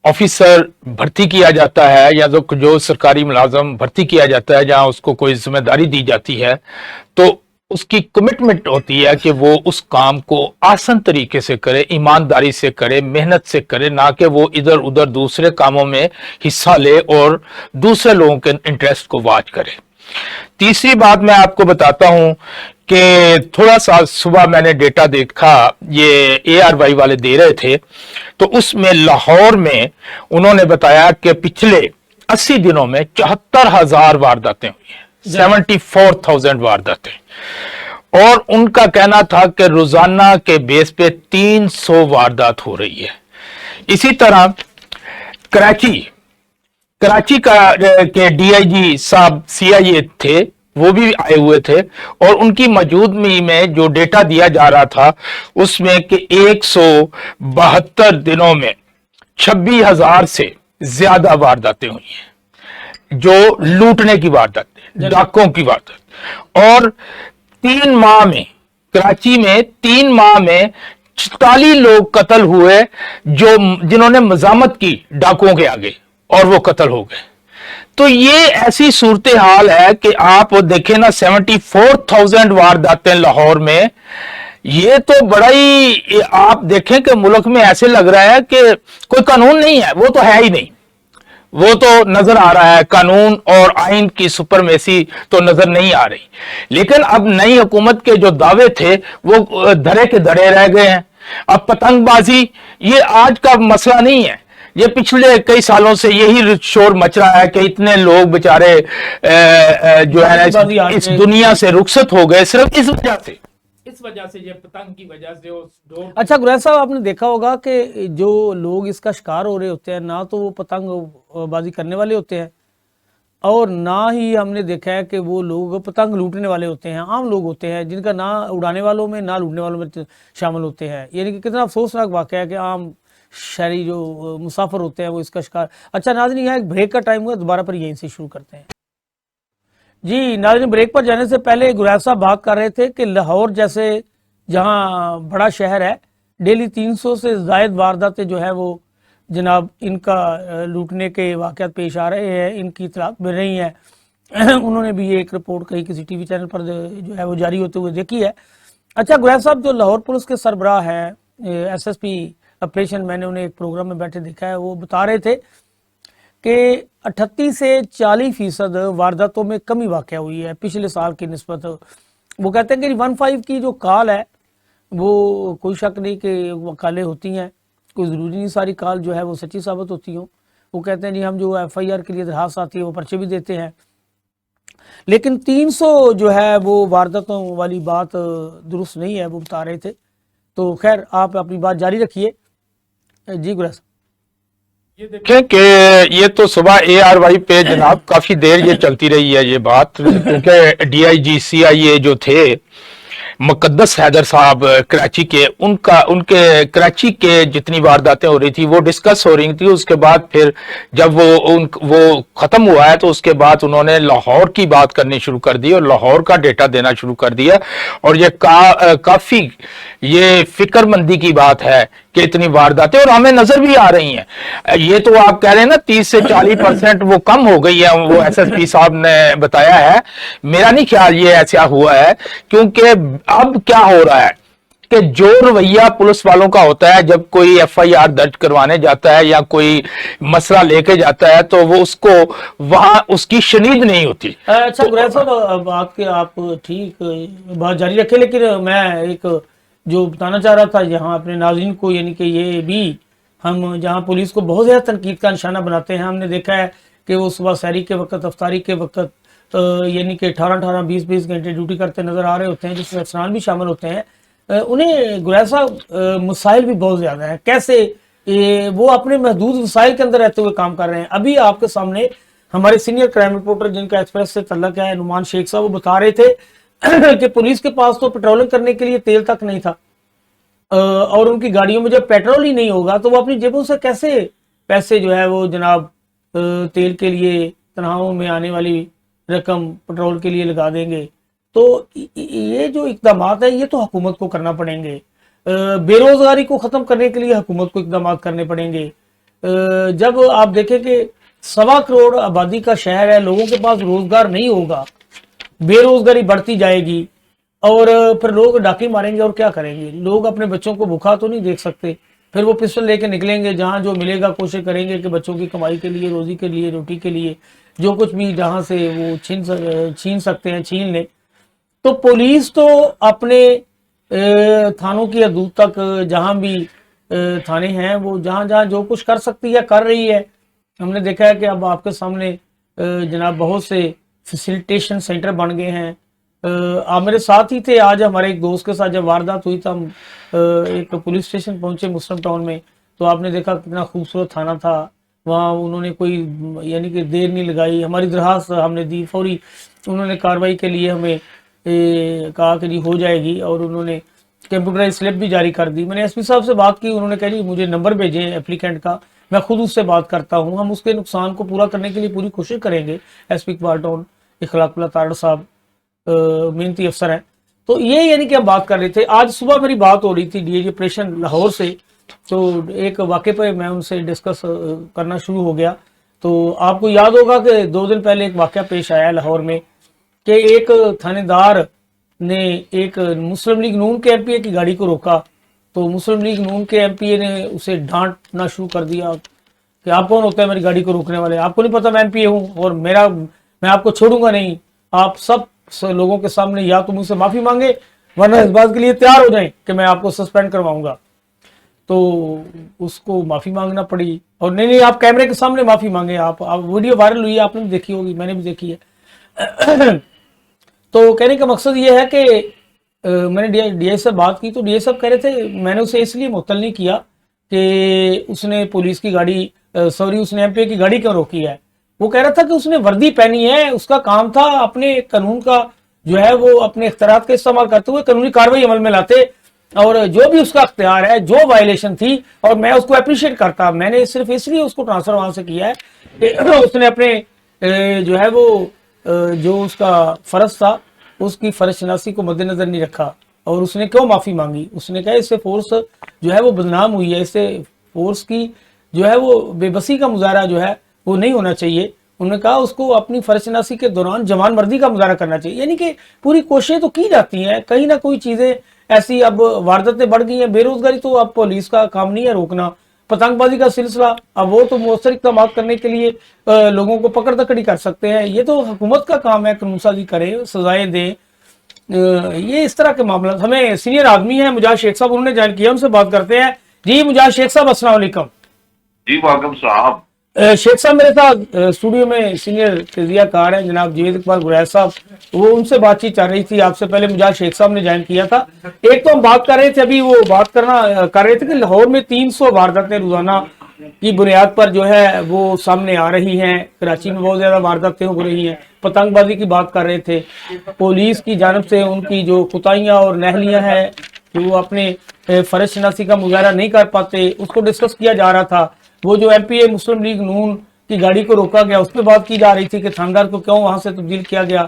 ऑफिसर भर्ती किया जाता है या जो सरकारी मुलाजम भर्ती किया जाता है, जहां उसको कोई जिम्मेदारी दी जाती है, तो उसकी कमिटमेंट होती है कि वो उस काम को आसान तरीके से करे, ईमानदारी से करे, मेहनत से करे, ना कि वो इधर उधर दूसरे कामों में हिस्सा ले और दूसरे लोगों के इंटरेस्ट को वॉच करे। तीसरी बात मैं आपको बताता हूं कि थोड़ा सा सुबह मैंने डेटा देखा, ये ARY वाले दे रहे थे, तो उसमें लाहौर में उन्होंने बताया कि पिछले 80 दिनों में 74,000 वारदातें हुई हैं, 74,000 वारदातें, और उनका कहना था कि रोजाना के बेस पे 300 वारदात हो रही है। इसी तरह कराची के DIG साहब CIA थे, वो भी आए हुए थे, और उनकी मौजूदगी में जो डेटा दिया जा रहा था उसमें कि 172 दिनों में 26,000 से ज्यादा वारदातें हुई हैं, जो लूटने की वारदातें, डाकों की वारदात। और 3 माह में कराची में 3 माह में 44 लोग कत्ल हुए जिन्होंने मजामत की डाकुओं के आगे, और वो कत्ल हो गए। तो ये ऐसी सूरत हाल है कि आप देखें ना, 74,000 वारदातें लाहौर में, ये तो बड़ा ही, आप देखें कि मुल्क में ऐसे लग रहा है कि कोई कानून नहीं है, वो तो है ही नहीं। वो तो नजर आ रहा है कानून और आइन की सुपरमेसी तो नजर नहीं आ रही, लेकिन अब नई हुकूमत के जो दावे थे वो धरे के धरे रह गए हैं। अब पतंगबाजी ये आज का मसला नहीं है, ये पिछले कई सालों से यही शोर मच रहा है कि इतने लोग बेचारे जो है ना इस दुनिया से रुखसत हो गए सिर्फ इस वजह से ये पतंग की वजह से। अच्छा गुरैश साहब, आपने देखा होगा कि जो लोग इसका शिकार हो रहे होते हैं ना तो वो पतंगबाजी करने वाले होते हैं, और ना ही हमने देखा है कि वो लोग पतंग लूटने वाले होते हैं। आम लोग होते हैं जिनका ना उड़ाने वालों में ना लूटने वालों में शामिल होते हैं। यानी कि कितना अफसोसनाक वाक़या है कि आम शहरी जो मुसाफिर होते हैं वो इसका शिकार। अच्छा नाज़रीन, यहाँ एक ब्रेक का टाइम हुआ, दोबारा पर यहीं से शुरू करते हैं। जी नाज़रीन, ब्रेक पर जाने से पहले गुरैश साहब बात कर रहे थे कि लाहौर जैसे जहाँ बड़ा शहर है, डेली 300 से ज़ायद वारदातें जो है वो जनाब इनका लूटने के वाक़यात पेश आ रहे हैं, इनकी इतलात मिल रही हैं। उन्होंने भी एक रिपोर्ट कहीं किसी TV चैनल पर जो है वो जारी होते हुए देखी है। अच्छा गुरैश साहब, जो लाहौर पुलिस के सरबराह हैं SSP ऑपरेशन, मैंने उन्हें एक प्रोग्राम में बैठे देखा है, वो बता रहे थे कि 38 से 40% वारदातों में कमी वाक़ हुई है पिछले साल की निस्बत। वो कहते हैं कि 15 की जो कॉल है वो कोई शक नहीं कि वकालें होती हैं, कोई ज़रूरी नहीं सारी कॉल जो है वो सच्ची साबित होती हो। वो कहते हैं जी हम जो FIR के लिए दरखास्त आती है वो पर्चे भी देते हैं, लेकिन 300 जो है वो वारदातों वाली बात दुरुस्त नहीं है, वो बता रहे थे। तो खैर आप अपनी बात जारी रखिए जी गुरैस। ये देखें कि ये तो सुबह ARY पे जनाब काफी देर ये चलती रही है ये बात, क्योंकि DIG CIA जो थे मुकद्दस हैदर साहब कराची के, उनके कराची के जितनी वारदातें हो रही थी वो डिस्कस हो रही थी। उसके बाद फिर जब वो खत्म हुआ है तो उसके बाद उन्होंने लाहौर की बात करनी शुरू कर दी और लाहौर का डेटा देना शुरू कर दिया। और ये काफी ये फिक्रमंदी की बात है कि इतनी वारदातें और हमें नजर भी आ रही हैं। ये तो आप कह रहे हैं ना 30 से 40% वो कम हो गई है, वो SSP साहब ने बताया है। मेरा नहीं ख्याल ये ऐसा हुआ है, क्योंकि अब क्या हो रहा है कि जो रवैया पुलिस वालों का होता है जब कोई FIR दर्ज करवाने जाता है या कोई मसला लेके जाता है तो वो उसको वहां उसकी शनीद नहीं होती। अच्छा गुरैस साहब, बात के आप ठीक बात जारी रखें, लेकिन मैं एक जो बताना चाह रहा था यहाँ अपने नाज़रीन को, यानी कि ये भी हम जहाँ पुलिस को बहुत ज़्यादा तनकीद का निशाना बनाते हैं, हमने देखा है कि वो सुबह सहरी के वक्त, अफ्तारी के वक्त यानी कि 18-18, 20-20 घंटे ड्यूटी करते नज़र आ रहे होते हैं, जिसमें अफसरान भी शामिल होते हैं। उन्हें गुरैस साहब मसाइल भी बहुत ज़्यादा हैं, कैसे वो अपने महदूद वसाइल के अंदर रहते हुए काम कर रहे हैं। अभी आपके सामने हमारे सीनियर क्राइम रिपोर्टर जिनका एक्सप्रेस से तल्लक है, नुमान शेख साहब, वो बता रहे थे कि पुलिस के पास तो पेट्रोलिंग करने के लिए तेल तक नहीं था, और उनकी गाड़ियों में जब पेट्रोल ही नहीं होगा तो वो अपनी जेबों से कैसे पैसे जो है वो जनाब तेल के लिए, तनख्वाहों में आने वाली रकम पेट्रोल के लिए लगा देंगे। तो ये जो इकदाम है ये तो हुकूमत को करना पड़ेंगे। बेरोजगारी को ख़त्म करने के लिए हुकूमत को इकदाम करने पड़ेंगे। जब आप देखें कि 1.25 करोड़ आबादी का शहर है, लोगों के पास रोजगार नहीं होगा, बेरोजगारी बढ़ती जाएगी और फिर लोग डाके मारेंगे और क्या करेंगे। लोग अपने बच्चों को भूखा तो नहीं देख सकते, फिर वो पिस्टल लेके निकलेंगे, जहां जो मिलेगा कोशिश करेंगे कि बच्चों की कमाई के लिए, रोजी के लिए, रोटी के लिए जो कुछ भी जहां से वो छीन सकते हैं छीन लें। तो पुलिस तो अपने थानों की हदूद तक, जहां भी थाने हैं, वो जहां जहां जो कुछ कर सकती है कर रही है। हमने देखा है कि अब आपके सामने जनाब बहुत से फैसिलिटेशन सेंटर बन गए हैं। आप मेरे साथ ही थे आज, हमारे एक दोस्त के साथ जब वारदात हुई था, हम एक पुलिस स्टेशन पहुंचे मुस्लिम टाउन में, तो आपने देखा कितना खूबसूरत थाना था। वहाँ उन्होंने कोई यानी कि देर नहीं लगाई, हमारी दरखास्त हमने दी, फौरी उन्होंने कार्रवाई के लिए हमें कहा कि जी हो जाएगी, और उन्होंने कंप्यूटराइज स्लिप भी जारी कर दी। मैंने SP साहब से बात की, उन्होंने कहा जी मुझे नंबर भेजें एप्लीकेंट का, मैं खुद उससे बात करता हूँ, हम उसके नुकसान को पूरा करने के लिए पूरी कोशिश करेंगे। SP इकबाल टाउन इखलाकुल्लाह तारड़ साहब मेहनती अफसर हैं। तो ये यानी कि हम बात कर रहे थे। आज सुबह मेरी बात हो रही थी DIG ऑपरेशन लाहौर से, तो एक वाक़े पे मैं उनसे डिस्कस करना शुरू हो गया। तो आपको याद होगा कि 2 दिन पहले एक वाक़या पेश आया लाहौर में कि एक थानेदार ने एक मुस्लिम लीग नून के MPA की गाड़ी को रोका, तो मुस्लिम लीग नून के MPA ने उसे डांटना शुरू कर दिया कि आप कौन होता है मेरी गाड़ी को रोकने वाले, आपको नहीं पता मैं MPA हूँ और मैं आपको छोड़ूंगा नहीं, आप सब लोगों के सामने या तो मुझसे माफी मांगे वरना इस बात के लिए तैयार हो जाएं कि मैं आपको सस्पेंड करवाऊंगा। तो उसको माफी मांगना पड़ी, और नहीं आप कैमरे के सामने माफी मांगे। आप वीडियो वायरल हुई है, आपने भी देखी होगी, मैंने भी देखी है। तो कहने का मकसद ये है कि मैंने DI से बात की, तो DI साहब कह रहे थे मैंने उसे इसलिए मुअत्तल नहीं किया कि उसने पुलिस की गाड़ी उसने MPA की गाड़ी क्यों रोकी है। वो कह रहा था कि उसने वर्दी पहनी है, उसका काम था अपने कानून का जो है वो अपने इख्तियार का इस्तेमाल करते हुए कानूनी कार्रवाई अमल में लाते, और जो भी उसका इख्तियार है, जो वायलेशन थी, और मैं उसको अप्रिशिएट करता। मैंने सिर्फ इसलिए उसको ट्रांसफर वहां से किया है कि उसने अपने जो है वो जो उसका फर्ज था उसकी फर्ज शनासी को मद्देनजर नहीं रखा, और उसने क्यों माफी मांगी। उसने कहा इससे फोर्स जो है वो बदनाम हुई है, इससे फोर्स की जो है वो बेबसी का मुजाहरा जो है वो नहीं होना चाहिए। उन्होंने कहा उसको अपनी फर्जशनासी के दौरान जवान मर्दी का मुजाहरा करना चाहिए। यानी कि पूरी कोशिशें तो की जाती हैं, कहीं ना कोई चीज़ें ऐसी अब वारदातें बढ़ गई हैं। बेरोजगारी तो अब पुलिस का काम नहीं है रोकना, पतंगबाजी का सिलसिला अब वो तो मौसर इक़दाम करने के लिए लोगों को पकड़ दकड़ी कर सकते हैं। ये तो हुकूमत का काम है, कानून साजी करे, सजाएं दें। ये इस तरह के मामला। हमें सीनियर आदमी है मुजाहिद शेख साहब, उन्होंने ज्वाइन किया, उनसे बात करते हैं। जी मुजाहिद शेख साहब, अस्सलाम वालेकुम। जी वालेकुम साहब। शेख साहब मेरे साथ स्टूडियो में सीनियर तजियाकार हैं जनाब जावेद इकबाल गुरैश साहब, वो उनसे बातचीत चल रही थी। आपसे पहले मुजाहिद शेख साहब ने ज्वाइन किया था। एक तो हम बात कर रहे थे, अभी वो बात कर रहे थे कि लाहौर में 300 वारदातें रोजाना की बुनियाद पर जो है वो सामने आ रही हैं। कराची में बहुत ज्यादा वारदातें हो रही हैं। पतंगबाजी की बात कर रहे थे, पुलिस की जानब से उनकी जो कोताहियां और नहलियां हैं कि वो अपने फर्ज शनासी का मुजाहरा नहीं कर पाते, उसको डिस्कस किया जा रहा था। वो जो एमपीए मुस्लिम लीग नून की गाड़ी को रोका गया, उस पर बात की जा रही थी कि थानेदार को क्यों वहां से तब्दील किया गया।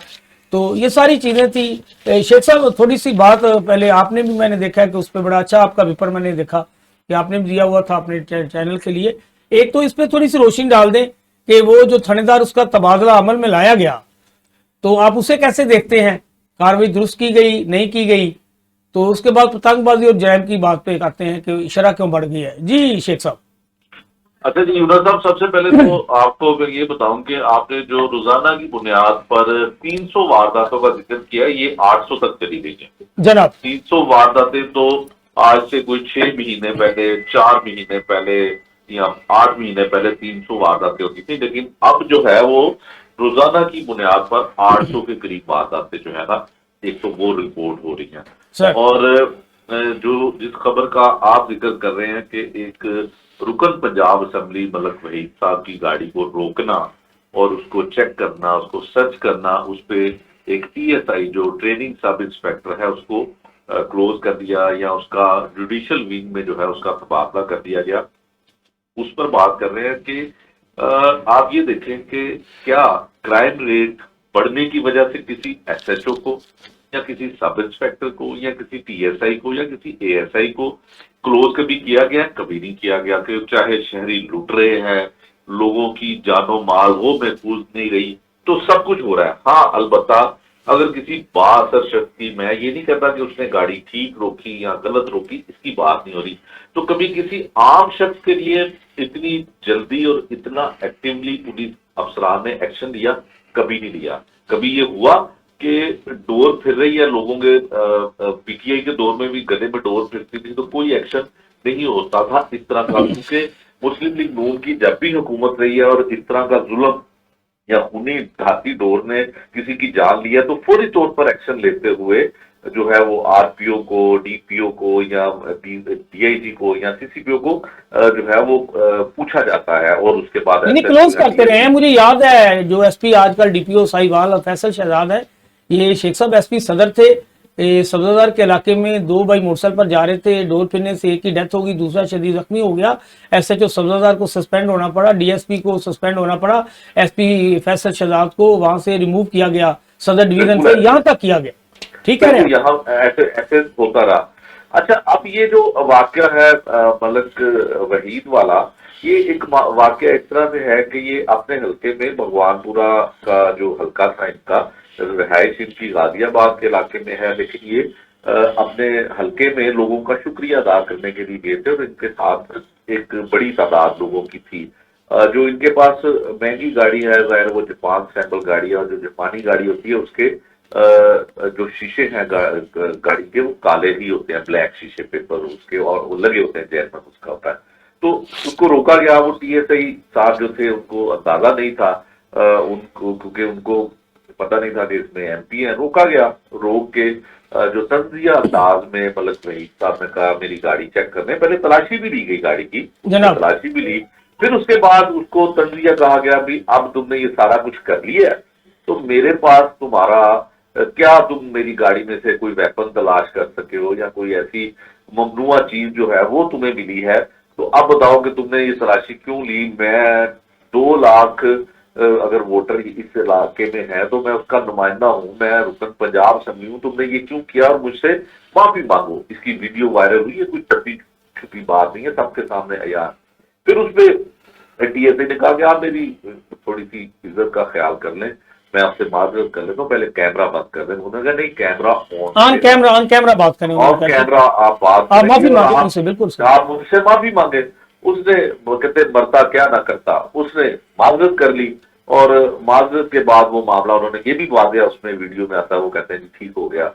तो ये सारी चीजें थी। शेख साहब थोड़ी सी बात पहले आपने भी, मैंने देखा है कि उस पर बड़ा अच्छा आपका पेपर मैंने देखा कि आपने भी दिया हुआ था अपने चैनल के लिए। एक तो इस पर थोड़ी सी रोशनी डाल दें कि वो जो थानेदार उसका तबादला अमल में लाया गया, तो आप उसे कैसे देखते हैं? कार्रवाई दुरुस्त की गई, नहीं की गई? तो उसके बाद पतंगबाजी और जैम की बात पे आते हैं कि शरह क्यों बढ़ गई है। जी शेख साहब। अच्छा जी यूनुस साहब, सबसे पहले तो आपको मैं ये बताऊं कि आपने जो रोजाना की बुनियाद पर 300 वारदातों का जिक्र किया, ये 800 तक चली गई है जनाब। 300 वारदातें तो आज से कोई 6 महीने पहले, 4 महीने पहले या 8 महीने पहले 300 वारदातें होती थी, लेकिन अब जो है वो रोजाना की बुनियाद पर 800 के करीब वारदातें जो है ना, एक तो वो रिपोर्ट हो रही है। सर। और जो जिस खबर का आप जिक्र कर रहे हैं कि एक रुकन पंजाब असेंबली मलक वहीद साहब की गाड़ी को रोकना और उसको चेक करना, उसको सर्च करना, उस पे एक टीएसआई जो ट्रेनिंग सब इंस्पेक्टर है उसको क्लोज कर दिया या उसका जुडिशियल विंग में जो है उसका तबादला कर दिया गया, उस पर बात कर रहे हैं कि आप ये देखें कि क्या क्राइम रेट बढ़ने की वजह से किसी एसएचओ को या किसी सब इंस्पेक्टर को या किसी टीएसआई को या किसी एएसआई को क्लोज कभी किया गया? कभी नहीं किया गया। कि चाहे शहरी लूट रहे हैं, लोगों की जानो माल वो महफूज नहीं रही, तो सब कुछ हो रहा है। हाँ, अलबत्ता अगर किसी बासर शख्स की, मैं ये नहीं कहता कि उसने गाड़ी ठीक रोकी या गलत रोकी, इसकी बात नहीं हो रही, तो कभी किसी आम शख्स के लिए इतनी जल्दी और इतना एक्टिवली पुलिस अफसरान ने एक्शन लिया? कभी नहीं लिया। कभी ये हुआ कि डोर फिर रही है लोगों के, पीटीआई के दौर में भी गले में डोर फिरती थी तो कोई एक्शन नहीं होता था इस तरह का, क्योंकि मुस्लिम लीग नून की जब भी हुकूमत रही है और इस तरह का जुल्म या खूनी घाती डोर ने किसी की जान लिया तो फौरी तौर पर एक्शन लेते हुए जो है वो आरपीओ को, डीपीओ को या डीआईजी को या सीसीपीओ को जो है वो पूछा जाता है और उसके बाद क्लोज करते रहे हैं। मुझे याद है जो एसपी आजकल डीपीओ साहिवाल फैसल शहजाद है, ये शेख साहब एसपी सदर थे, सब्जादार के इलाके में 2 भाई मोटरसाइकिल पर जा रहे थे, डोर फिरने से एक की डेथ हो गई, दूसरा शदीद जख्मी हो गया। एसएचओ सब्जादार को सस्पेंड होना पड़ा, डीएसपी को सस्पेंड होना पड़ा, एसपी फैसल शहजाद को वहां से रिमूव किया गया सदर डिवीजन से, यहाँ तक किया गया। ठीक है, यहाँ ऐसे होता रहा। अच्छा, अब ये जो वाकया है मलक वहीद वाला, ये एक वाकया इस तरह से है कि ये अपने हल्के में भगवानपुरा का जो हल्का था इनका, रिहाइश इनकी गाजियाबाद के इलाके में है, लेकिन ये अपने हल्के में लोगों का शुक्रिया अदा करने के लिए गए थे और इनके साथ एक बड़ी तादाद लोगों की थी। जो इनके पास महंगी गाड़ी है, जाहिर वो जापान सैंपल गाड़ी है, और जो जापानी गाड़ी होती है उसके जो शीशे हैं गाड़ी के वो काले ही होते हैं, ब्लैक शीशे पेपर उसके, और वो लगे होते हैं, जैसा उसका होता है। तो उसको रोका गया। वो टीएसआई साहब जो थे उनको अंदाजा नहीं था उनको, क्योंकि उनको पता नहीं था कि इसमें एमपी है। रोका गया, रोक के जो तंजिया अंदाज में मलक वहीद साहब ने कहा मेरी गाड़ी चेक करने, पहले तलाशी भी ली गई गाड़ी की, तलाशी भी ली, फिर उसके बाद उसको तंजिया कहा गया भी अब तुमने ये सारा कुछ कर लिया है तो मेरे पास तुम्हारा क्या, तुम मेरी गाड़ी में से कोई वेपन तलाश कर सके हो या कोई ऐसी ममनुआ चीज जो है वो तुम्हें मिली है, तो अब बताओ कि तुमने ये तलाशी क्यों ली। मैं 2 लाख अगर वोटर इस इलाके में है तो मैं उसका नुमाइंदा हूं, मैं रुकन पंजाब असेंबली हूं, तुमने ये क्यों किया और मुझसे माफी मांगो। इसकी वीडियो वायरल हुई है, कोई छुपी बात नहीं है, सबके सामने आया। फिर उसमें टीएसए ने कहा कि आप मेरी थोड़ी सी इज्जत का ख्याल कर लें, मैं आपसे माजरत कर लेता हूँ, पहले कैमरा बंद कर दें। उन्होंने कहा नहीं, कैमरा ऑन ऑन कैमरा बात करें, ऑन उन्होंने कहा कैमरा आप बात आप माफी करेंगे और मांगे उनसे, बिल्कुल सर। आप उनसे माफी मांगे। उसने, वो कहते मरता क्या ना करता, उसने माजरत कर ली और माजरत के बाद वो मामला उन्होंने ये भी वादिया उसमें वीडियो में आता है, वो कहते हैं जी ठीक हो गया,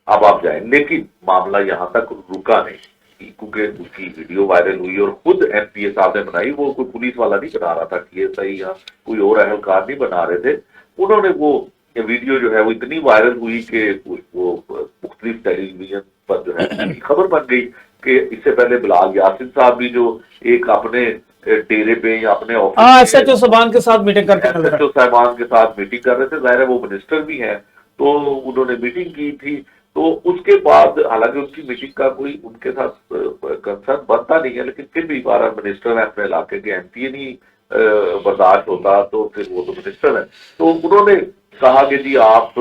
अब आप जाएं। लेकिन मामला यहां तक रुका नहीं, क्योंकि उसकी वीडियो वायरल हुई और खुद एमपीए साहब ने बनाई। वो कोई पुलिस वाला नहीं बना रहा था, टीएसआई या कोई और अहलकार नहीं बना रहे थे। उन्होंने वो वीडियो जो है वो इतनी वायरल हुई कि वो मुख्तलिफ टेलीविजन पर जो है खबर बन गई कि इससे पहले बिलाल यासिन साहब भी जो एक अपने डेरे पे या अपने ऑफिस एसएचओ साहबान के साथ मीटिंग करके नजर एसएचओ साहबान के साथ मीटिंग कर रहे थे। जाहिर है वो मिनिस्टर भी हैं, तो उन्होंने मीटिंग की थी। तो उसके बाद हालांकि उनकी मीटिंग का कोई उनके साथ कंसर्न बनता नहीं है, लेकिन फिर भी 12 मिनिस्टर है अपने इलाके के, एमपी नहीं बर्दाश्त होता तो फिर वो तो मिनिस्टर है। तो उन्होंने कहा कि जी आप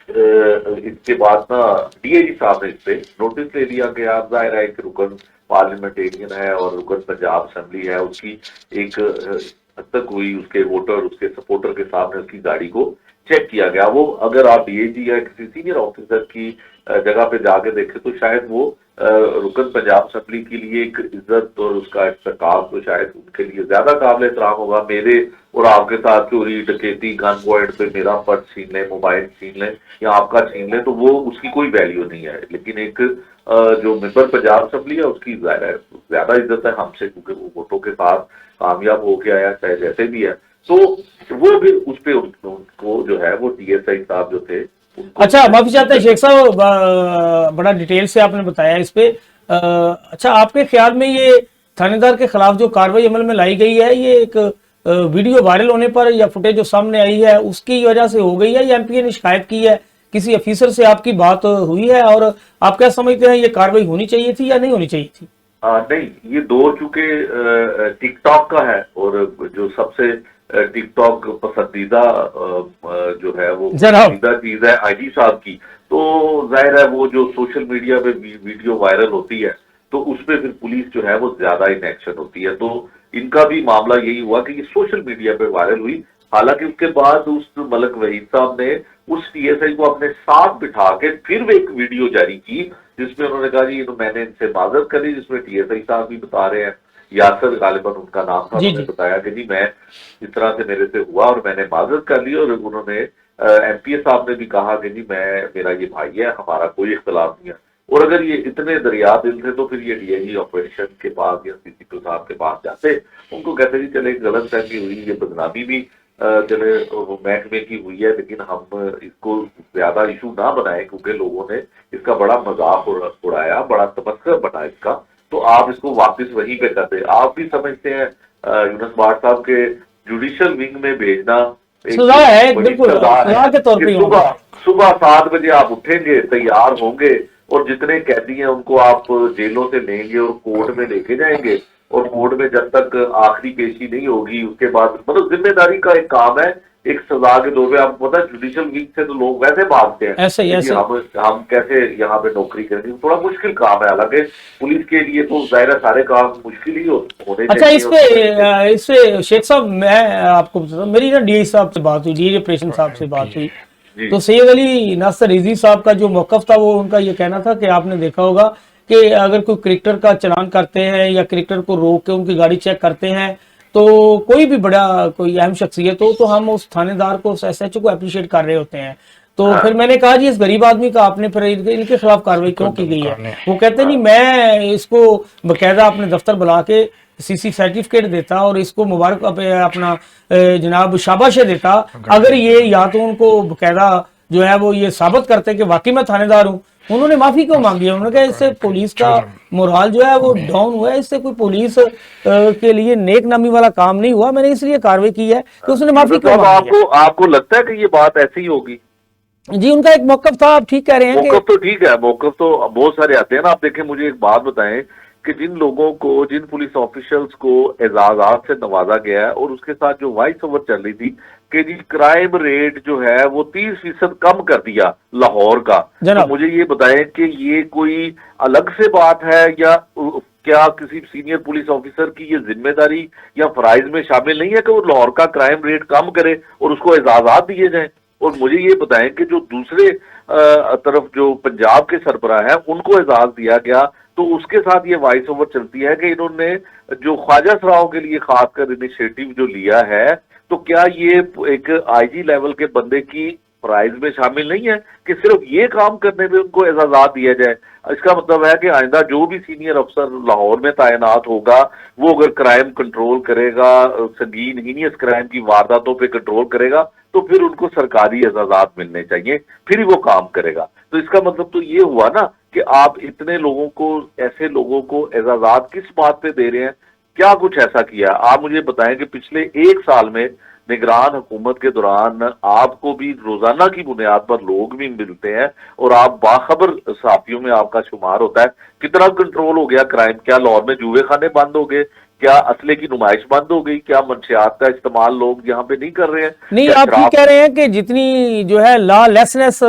इसके बाद ना डीआईजी साहब ने इस पे नोटिस ले लिया कि आप, जाहिर है एक रुकन पार्लियामेंटेरियन है और रुकन पंजाब असेंबली है, उसकी एक हद तक हुई, उसके वोटर उसके सपोर्टर के सामने उसकी गाड़ी को चेक किया गया। वो अगर आप डीएजी या किसी सीनियर ऑफिसर की जगह पे जाके देखें तो शायद वो रुकन पंजाब असेंबली के लिए एक इज्जत और उसका इस्तेकाम तो शायद उनके लिए ज्यादा काबिल एहतराम होगा। मेरे और आपके साथ चोरी डकैती गन पॉइंट पे मेरा पर्स छीन ले, मोबाइल छीन ले या आपका छीन ले, तो वो उसकी कोई वैल्यू नहीं है। लेकिन एक जो मेंबर पंजाब असेंबली है उसकी ज्यादा इज्जत है हमसे, क्योंकि वो वोटों के साथ कामयाब होके आया, चाहे जैसे भी है। तो वो भी उस पे उनको जो है वो डीएसआई साहब जो थे। अच्छा, माफी चाहते हैं शेख साहब, बड़ा डिटेल से आपने बताया इस पे। अच्छा, आपके ख्याल में ये थानेदार के खिलाफ जो कार्रवाई अमल में लाई गई है, ये एक वीडियो वायरल होने पर या फुटेज जो सामने आई है उसकी वजह से हो गई है, या एमपीए ने शिकायत की है, किसी अफीसर से आपकी बात हुई है, और आप क्या समझते हैं ये कार्रवाई होनी चाहिए थी या नहीं होनी चाहिए थी? नहीं, ये दौर चूंकि टिकटॉक का है और जो सबसे टिकटॉक पसंदीदा जो है वो पसंदीदा चीज है आईजी साहब की, तो जाहिर है वो जो सोशल मीडिया पे वीडियो वायरल होती है तो उसपे फिर पुलिस जो है वो ज्यादा इन एक्शन होती है। तो इनका भी मामला यही हुआ कि ये सोशल मीडिया पे वायरल हुई। हालांकि उसके बाद उस मलक वहीद साहब ने उस टीएसआई को अपने साथ बिठा के फिर एक वीडियो जारी की जिसमें उन्होंने कहा जी मैंने इनसे माजरत करी, जिसमें टीएसआई साहब भी बता रहे हैं, यासर गालिबन उनका नाम था, उन्होंने बताया कि जी मैं इस तरह से मेरे से हुआ और मैंने माजरत कर ली। और उन्होंने एमपीए साहब ने भी कहा कि जी मेरा ये भाई है, हमारा कोई इख्तलाफ नहीं है। और अगर ये इतने दरिया दिल थे तो फिर ये डीआईजी ऑपरेशन के पास या सीसीपी साहब के पास जाते, उनको कहते जी चले गलत फहमी हुई, ये बदनामी भी चले महकमे की हुई है, लेकिन हम इसको ज्यादा इशू ना बनाए क्योंकि लोगों ने इसका बड़ा मजाक उड़ाया, बड़ा तमस्कर बना इसका, तो आप इसको वापस वहीं पे कर दे। आप भी समझते हैं यूनुस भाट साहब के जुडिशियल विंग में भेजना सजा है, बिल्कुल सजा के तौर पे। सुबह 7 बजे आप उठेंगे, तैयार होंगे और जितने कैदी हैं उनको आप जेलों से लेंगे और कोर्ट में लेके जाएंगे, और कोर्ट में जब तक आखिरी पेशी नहीं होगी उसके बाद मतलब जिम्मेदारी का एक काम है, एक सजा के दौर पे। आपको पता है जुडिशियल वीक से तो लोग वैसे भागते हैं, ऐसे हम कैसे यहाँ पे नौकरी करेंगे, थोड़ा मुश्किल काम है। हालांकि पुलिस के लिए तो जाहिर है सारे काम मुश्किल ही होने अच्छा, इस पे शेख साहब मैं आपको बताता हूँ, मेरी ना डीआई साहब से बात हुई, डीआई ऑपरेशन साहब से बात हुई, तो सैयद अली नासर रिजवी साहब का जो मौकफ था वो उनका ये कहना था कि आपने देखा होगा कि अगर कोई क्रिकेटर का चलान करते हैं या क्रिकेटर को रोक के उनकी गाड़ी चेक करते हैं तो कोई भी बड़ा कोई अहम शख्सियत हो तो हम उस थानेदार को, उस एसएचओ को अप्रिशिएट कर रहे होते हैं। तो फिर मैंने कहा जी इस गरीब आदमी का आपने फिर इनके खिलाफ कार्रवाई क्यों की गई है? वो कहते नहीं, मैं इसको बकायदा अपने दफ्तर बुला के सीसी सर्टिफिकेट देता और इसको मुबारक अपना जनाब शाबाश देता अगर ये या तो उनको बकायदा जो है वो ये साबित करते कि वाकई मैं थानेदार हूँ। उन्होंने माफी क्यों मांगी है? उन्होंने कहा इससे पुलिस का मोराल जो है वो डाउन हुआ है, इससे कोई पुलिस के लिए नेक नामी वाला काम नहीं हुआ, मैंने इसलिए कार्रवाई की है। तो उसने माफी क्यों मांगी? आपको लगता है कि ये बात ऐसी ही होगी? जी, उनका एक मौकफ था, आप ठीक कह रहे हैं। मौकफ तो ठीक है, मौकफ तो बहुत सारे आते हैं ना। आप देखें, मुझे एक बात बताएं कि जिन लोगों को, जिन पुलिस ऑफिशियल्स को एजाजात से नवाजा गया है और उसके साथ जो वॉइस ओवर चल रही थी कि जी क्राइम रेट जो है वो 30% कम कर दिया लाहौर का, तो मुझे ये बताएं कि ये कोई अलग से बात है या क्या किसी सीनियर पुलिस ऑफिसर की ये जिम्मेदारी या फराइज में शामिल नहीं है कि वो लाहौर का क्राइम रेट कम करे और उसको एजाजात दिए जाएं? और मुझे ये बताएं कि जो दूसरे तरफ जो पंजाब के सरबराह हैं उनको एजाज दिया गया, तो उसके साथ ये वॉइस ओवर चलती है कि इन्होंने जो ख्वाजा सराओं के लिए खासकर इनिशिएटिव जो लिया है, तो क्या ये एक आईजी लेवल के बंदे की प्राइज में शामिल नहीं है कि सिर्फ ये काम करने पे उनको एजाजात दिया जाए? इसका मतलब है कि आइंदा जो भी सीनियर अफसर लाहौर में तैनात होगा वो अगर क्राइम कंट्रोल करेगा, संगीन हीनियस क्राइम की वारदातों पे कंट्रोल करेगा, तो फिर उनको सरकारी एजाजात मिलने चाहिए, फिर ही वो काम करेगा। तो इसका मतलब तो ये हुआ ना कि आप इतने लोगों को, ऐसे लोगों को एजाजात किस बात पे दे रहे हैं? क्या कुछ ऐसा किया? आप मुझे बताएं कि पिछले 1 साल में निगरान हुकूमत के दौरान आपको भी रोजाना की बुनियाद पर लोग भी मिलते हैं और आप बाखबर साफियों में आपका शुमार होता है, कितना कंट्रोल हो गया क्राइम? क्या लाहौर में जुए खाने बंद हो गए? क्या असले की नुमाइश बंद हो गई? क्या मंशियात का इस्तेमाल लोग यहाँ पे नहीं कर रहे हैं? नहीं, क्या आप ये कह रहे हैं कि जितनी जो है लॉ लेसनेस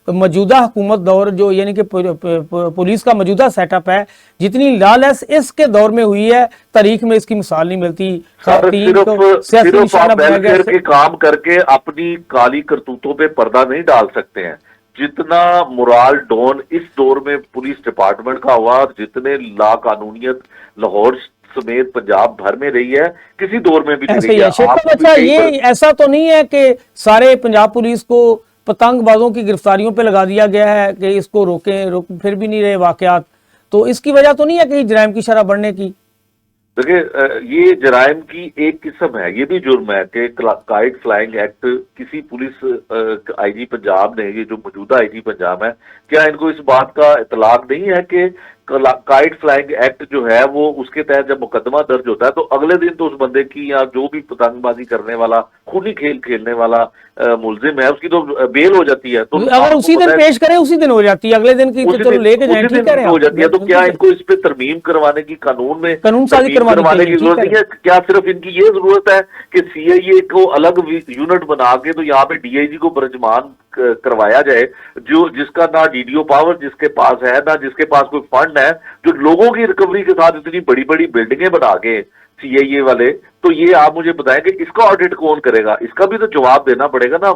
मौजूदा हुकूमत दौर जो यानी कि पुलिस का मौजूदा सेटअप है, जितनी लॉलेस इसके दौर में हुई है, तारीख में इसकी मिसाल नहीं मिलती। सिर्फ आप वेलफेयर के काम करके अपनी काली करतूतों पे पर्दा नहीं डाल सकते हैं। जितना मोराल डॉन इस दौर में पुलिस डिपार्टमेंट का हुआ, जितने ला कानूनियत लाहौर समेत पंजाब भर में रही है, किसी दौर में भी नहीं रही है। अच्छा, ये ऐसा तो नहीं है कि सारे पंजाब पुलिस को पतंगबाजों की गिरफ्तारियों पे लगा दिया गया है कि इसको रोक फिर भी नहीं रहे वाकयात, तो इसकी वजह तो नहीं है कि जराइम की शरह बढ़ने की? देखिए, ये जराइम की एक किस्म है, ये भी जुर्म है कि काइट फ्लाइंग एक्ट किसी पुलिस आईजी पंजाब ने, ये जो मौजूदा आईजी पंजाब है, क्या इनको इस बात का इतलाक नहीं है कि काइट फ्लाइंग एक्ट जो है वो उसके तहत जब मुकदमा दर्ज होता है तो अगले दिन तो उस बंदे की या जो भी पतंगबाजी करने वाला, खूनी खेल खेलने वाला मुलजिम है, उसकी तो बेल हो जाती है। तो अगर उसी दिन पेश करें उसी दिन हो जाती है, अगले दिन की तो चलो लेके जाएं, ठीक है, हो जाती है। तो क्या इनको इस पे तरमीम करवाने की, कानून में कानून साजी करवाने की जरूरत नहीं है? क्या सिर्फ इनकी ये जरूरत है कि सीआईए को अलग यूनिट बना के तो यहाँ पे डीआईजी को बरजमान करवाया जाए, जो जिसका ना डीडीओ पावर जिसके पास है, ना जिसके पास कोई फंड है, जो लोगों की रिकवरी के साथ इतनी बड़ी बड़ी बिल्डिंगें बना के सीआईए वाले, तो ये आप मुझे बताएं कि इसका ऑडिट कौन करेगा? इसका भी तो जवाब देना पड़ेगा ना।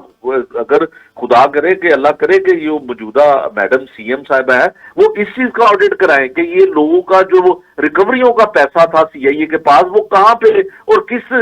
अगर खुदा करे कि अल्लाह करे कि ये मौजूदा मैडम सीएम साहब है वो इस चीज का ऑडिट कराएं कि ये लोगों का जो रिकवरियों का पैसा था सीआईए के पास वो कहां पे और किस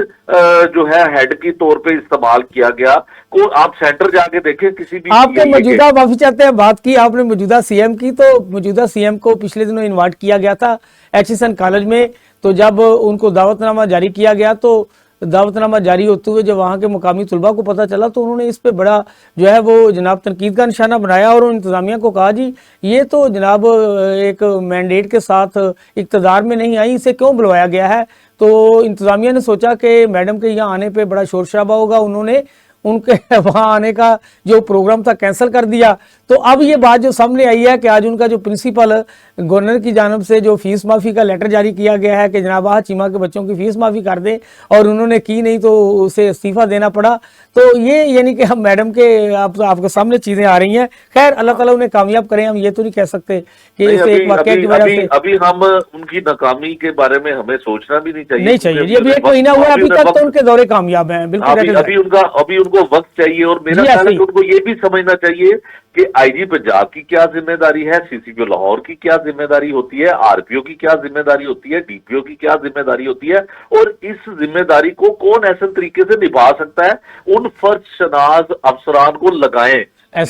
जो है हेड की तौर पे इस्तेमाल किया गया। को आप सेंटर जाके देखें किसी भी आपके मौजूदा, माफी चाहते हैं, बात की आपने मौजूदा सीएम की, तो मौजूदा सीएम को पिछले दिनों इन्वाइट किया गया था एचएसएन कॉलेज में, तो जब उनको दावतनामा जारी किया गया तो दावतनामा जारी होते हुए जब वहाँ के मुकामी तुलबा को पता चला तो उन्होंने इस पे बड़ा जो है वो जनाब तनकीद का निशाना बनाया और इंतजामिया को कहा जी ये तो जनाब एक मैंडेट के साथ इक़्तिदार में नहीं आई, इसे क्यों बुलवाया गया है? तो इंतजामिया ने सोचा कि मैडम के यहाँ आने पर बड़ा शोर शराबा होगा, उन्होंने उनके वहां आने का जो प्रोग्राम था कैंसिल कर दिया। तो अब ये बात जो सामने आई है कि आज उनका जो प्रिंसिपल गवर्नर की जानब से जो फीस माफ़ी का लेटर जारी किया गया है कि जनाब चीमा के बच्चों की फीस माफ़ी कर दें, और उन्होंने की नहीं तो उसे इस्तीफ़ा देना पड़ा। तो ये यानी कि हम मैडम के आपके सामने चीज़ें आ रही हैं। खैर अल्लाह ताला उन्हें कामयाब करें, हम ये तो नहीं कह सकते कि इसे एक वाक़या की वजह से अभी हम उनकी नाकामी के बारे में हमें सोचना भी नहीं चाहिए। ये अभी एक महीना हुआ, अभी तक तो उनके दौरे कामयाब हैं, बिल्कुल। अभी उनको वक्त चाहिए और मेरा ख्याल है कि उनको ये भी समझना चाहिए कि आईजी पंजाब की क्या जिम्मेदारी है, सीसीपी लाहौर की क्या जिम्मेदारी होती है, आरपीओ की क्या जिम्मेदारी होती है, डीपीओ की क्या जिम्मेदारी होती है, और इस जिम्मेदारी को कौन ऐसे तरीके से निभा सकता है। उन फर्ज शनाज अफसरान को लगाएं,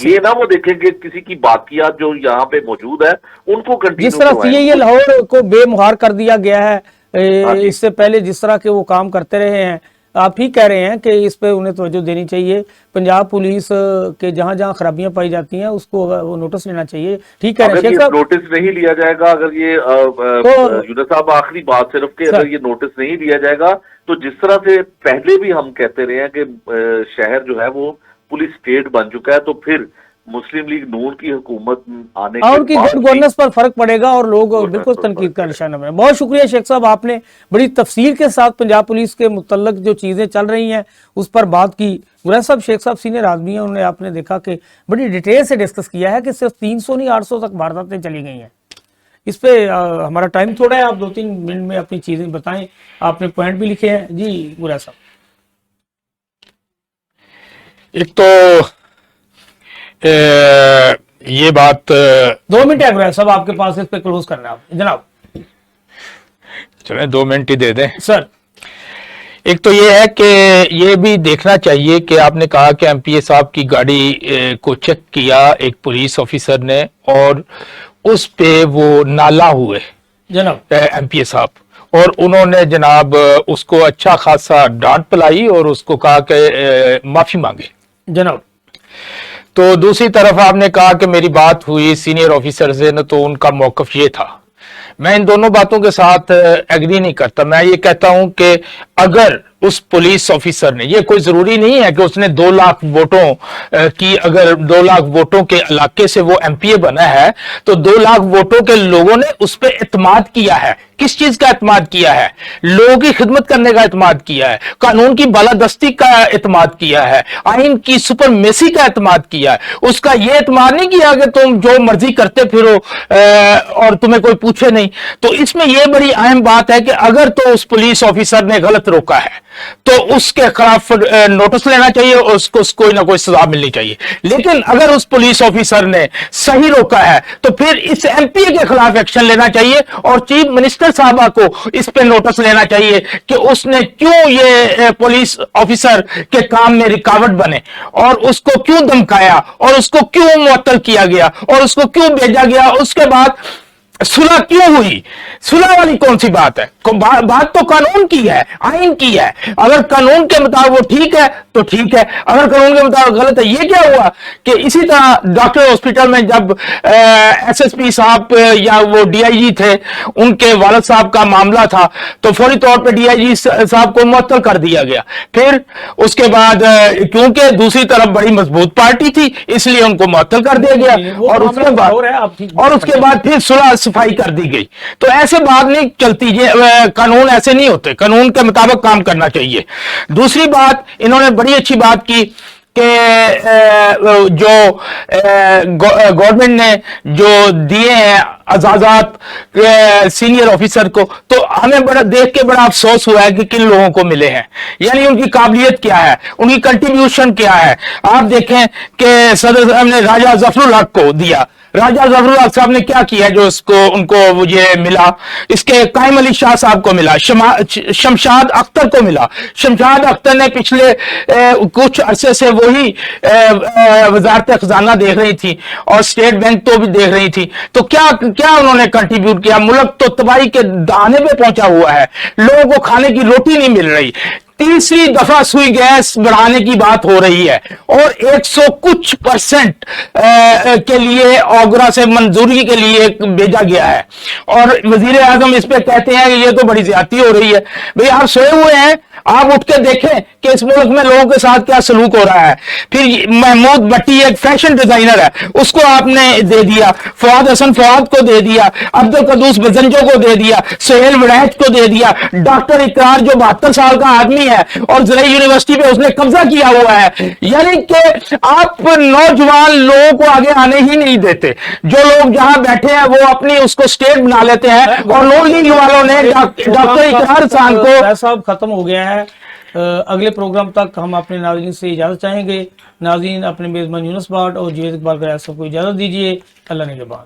ये ना वो देखेंगे किसी की बाकियात जो यहाँ पे मौजूद है उनको कंटिन्यू। जिस तरह सीआईए लाहौर को बेमुहार कर दिया गया है, इससे पहले जिस तरह के वो काम करते रहे हैं, आप ही कह रहे हैं कि इस पे उन्हें तवज्जो देनी चाहिए। पंजाब पुलिस के जहां जहां खराबियां पाई जाती हैं उसको वो नोटिस लेना चाहिए। ठीक कह रहे हैं, नोटिस नहीं लिया जाएगा, अगर ये यूनुस साहब आखिरी बात सिर्फ के अगर ये नोटिस नहीं लिया जाएगा तो जिस तरह से पहले भी हम कहते रहे हैं कि शहर जो है वो पुलिस स्टेट बन चुका है, तो फिर मुस्लिम लीग नून की हुकूमत आने और उनकी गुड गवर्नेंस पर फर्क पड़ेगा और लोग बिल्कुल तनकीद का निशाना बने। बहुत शुक्रिया शेख साहब, आपने बड़ी तफसील के साथ पंजाब पुलिस के मुतल्लक जो चीजें चल रही हैं उस पर बात की। गुरैश साहब, शेख साहब सीनियर आदमी हैं, उन्होंने आपने देखा कि बड़ी डिटेल से डिस्कस किया है कि सिर्फ 300 नहीं 800 तक वारदातें चली गई हैं। इस पे हमारा टाइम थोड़ा है, आप 2-3 मिनट में अपनी चीजें बताएं। आपने पॉइंट भी लिखे हैं जी गुरा साहब। एक तो ये बात 2 मिनट है गुरा साहब आपके पास, इस पे क्लोज करना है आप जनाब। चले 2 मिनट ही दे दें सर। एक तो ये है कि ये भी देखना चाहिए कि आपने कहा कि एमपीए साहब की गाड़ी को चेक किया एक पुलिस ऑफिसर ने और उस पे वो नाला हुए जनाब एमपीए साहब, और उन्होंने जनाब उसको अच्छा खासा डांट पिलाई और उसको कहा कि माफी मांगे जनाब। तो दूसरी तरफ आपने कहा कि मेरी बात हुई सीनियर ऑफिसर से न, तो उनका मौकफ ये था। मैं इन दोनों बातों के साथ एग्री नहीं करता। मैं ये कहता हूं कि अगर उस पुलिस ऑफिसर ने, ये कोई जरूरी नहीं है कि उसने 2 लाख वोटों की, अगर 2 लाख वोटों के इलाके से वो एमपीए बना है तो 2 लाख वोटों के लोगों ने उस पर एतमाद किया है। किस चीज का एतमाद किया है? लोगों की खिदमत करने का एतमाद किया है, कानून की बालादस्ती का एतमाद किया है, आइन की सुपरमेसी का एतमाद किया है। उसका ये एतमाद नहीं किया कि तुम जो मर्जी करते फिरो और तुम्हें कोई पूछे नहीं। तो इसमें यह बड़ी अहम बात है कि अगर तो उस पुलिस ऑफिसर ने गलत रोका है तो उसके खिलाफ नोटिस लेना चाहिए और उसको कोई ना कोई सजा मिलनी चाहिए। लेकिन अगर उस पुलिस ऑफिसर ने सही रोका है तो फिर इस एमपीए के खिलाफ एक्शन लेना चाहिए और चीफ मिनिस्टर साहबा को इस पे नोटिस लेना चाहिए कि उसने क्यों ये पुलिस ऑफिसर के काम में रुकावट बने और उसको क्यों धमकाया और उसको क्यों मुअत्तल किया गया और उसको क्यों भेजा गया। उसके बाद सुलह क्यों हुई? सुलह वाली कौन सी बात है? बात तो कानून की है, आइन की है। अगर कानून के मुताबिक वो ठीक है तो ठीक है, अगर कानून के मुताबिक गलत है। ये क्या हुआ कि इसी तरह डॉक्टर हॉस्पिटल में जब एसएसपी साहब या वो डीआईजी थे, उनके वालिद साहब का मामला था तो फौरी तौर पे डीआईजी साहब को मुअत्तल कर दिया गया। फिर उसके बाद क्योंकि दूसरी तरफ बड़ी मजबूत पार्टी थी इसलिए उनको मुअत्तल कर दिया गया और उसके बाद फिर सुलह सफाई कर दी गई। तो ऐसे बात नहीं चलती, ये कानून ऐसे नहीं होते, कानून के मुताबिक काम करना चाहिए। दूसरी बात, इन्होंने बड़ी अच्छी बात की कि जो गवर्नमेंट ने जो दिए हैं एजाजात सीनियर ऑफिसर को, तो हमें बड़ा देख के बड़ा अफसोस हुआ है कि किन लोगों को मिले हैं, यानी उनकी काबिलियत क्या है, उनकी कंट्रीब्यूशन क्या है। आप देखें कि सदर साहब ने राजा जफरुल हक को दिया। राजा जफरुल हक साहब ने क्या किया जो उसको उनको ये मिला? इसके कायम अली शाह साहब को मिला, शमशाद अख्तर को मिला। शमशाद अख्तर ने पिछले कुछ अरसे से वही वजारत खजाना देख रही थी और स्टेट बैंक तो भी देख रही थी। तो क्या क्या उन्होंने कंट्रीब्यूट किया? मुल्क तो तबाही के दाने पे पहुंचा हुआ है, लोगों को खाने की रोटी नहीं मिल रही। तीसरी दफा सुई गैस बढ़ाने की बात हो रही है और 100 कुछ % के लिए ओगरा से मंजूरी के लिए भेजा गया है और वजीर आजम इस पे कहते हैं कि ये तो बड़ी ज्यादती हो रही है। भाई आप सोए हुए हैं, आप उठ के देखें कि इस मुल्क में लोगों के साथ क्या सलूक हो रहा है। फिर महमूद भट्टी एक फैशन डिजाइनर है, उसको आपने दे दिया, फवाद हसन फवाद को दे दिया, अब्दुल कदूस बजंजो को दे दिया, सोहेल वड़ैच को दे दिया, डॉक्टर इकरार जो 72 साल का आदमी है और ज़राई यूनिवर्सिटी पे उसने कब्जा किया हुआ है। यानी कि आप नौजवान लोगों को आगे आने ही नहीं देते। जो लोग जहां बैठे हैं वो अपनी उसको स्टेट बना लेते हैं और नॉन लीग वालों ने डॉक्टर इकरार खान को सब खत्म हो गया है। अगले प्रोग्राम तक हम अपने नाज़रीन से इजाजत चाहेंगे। नाज़रीन अपने मेजबान यूनुस भाट और जुवैद इकबाल को इजाजत दीजिए। अल्लाह ने के बाद।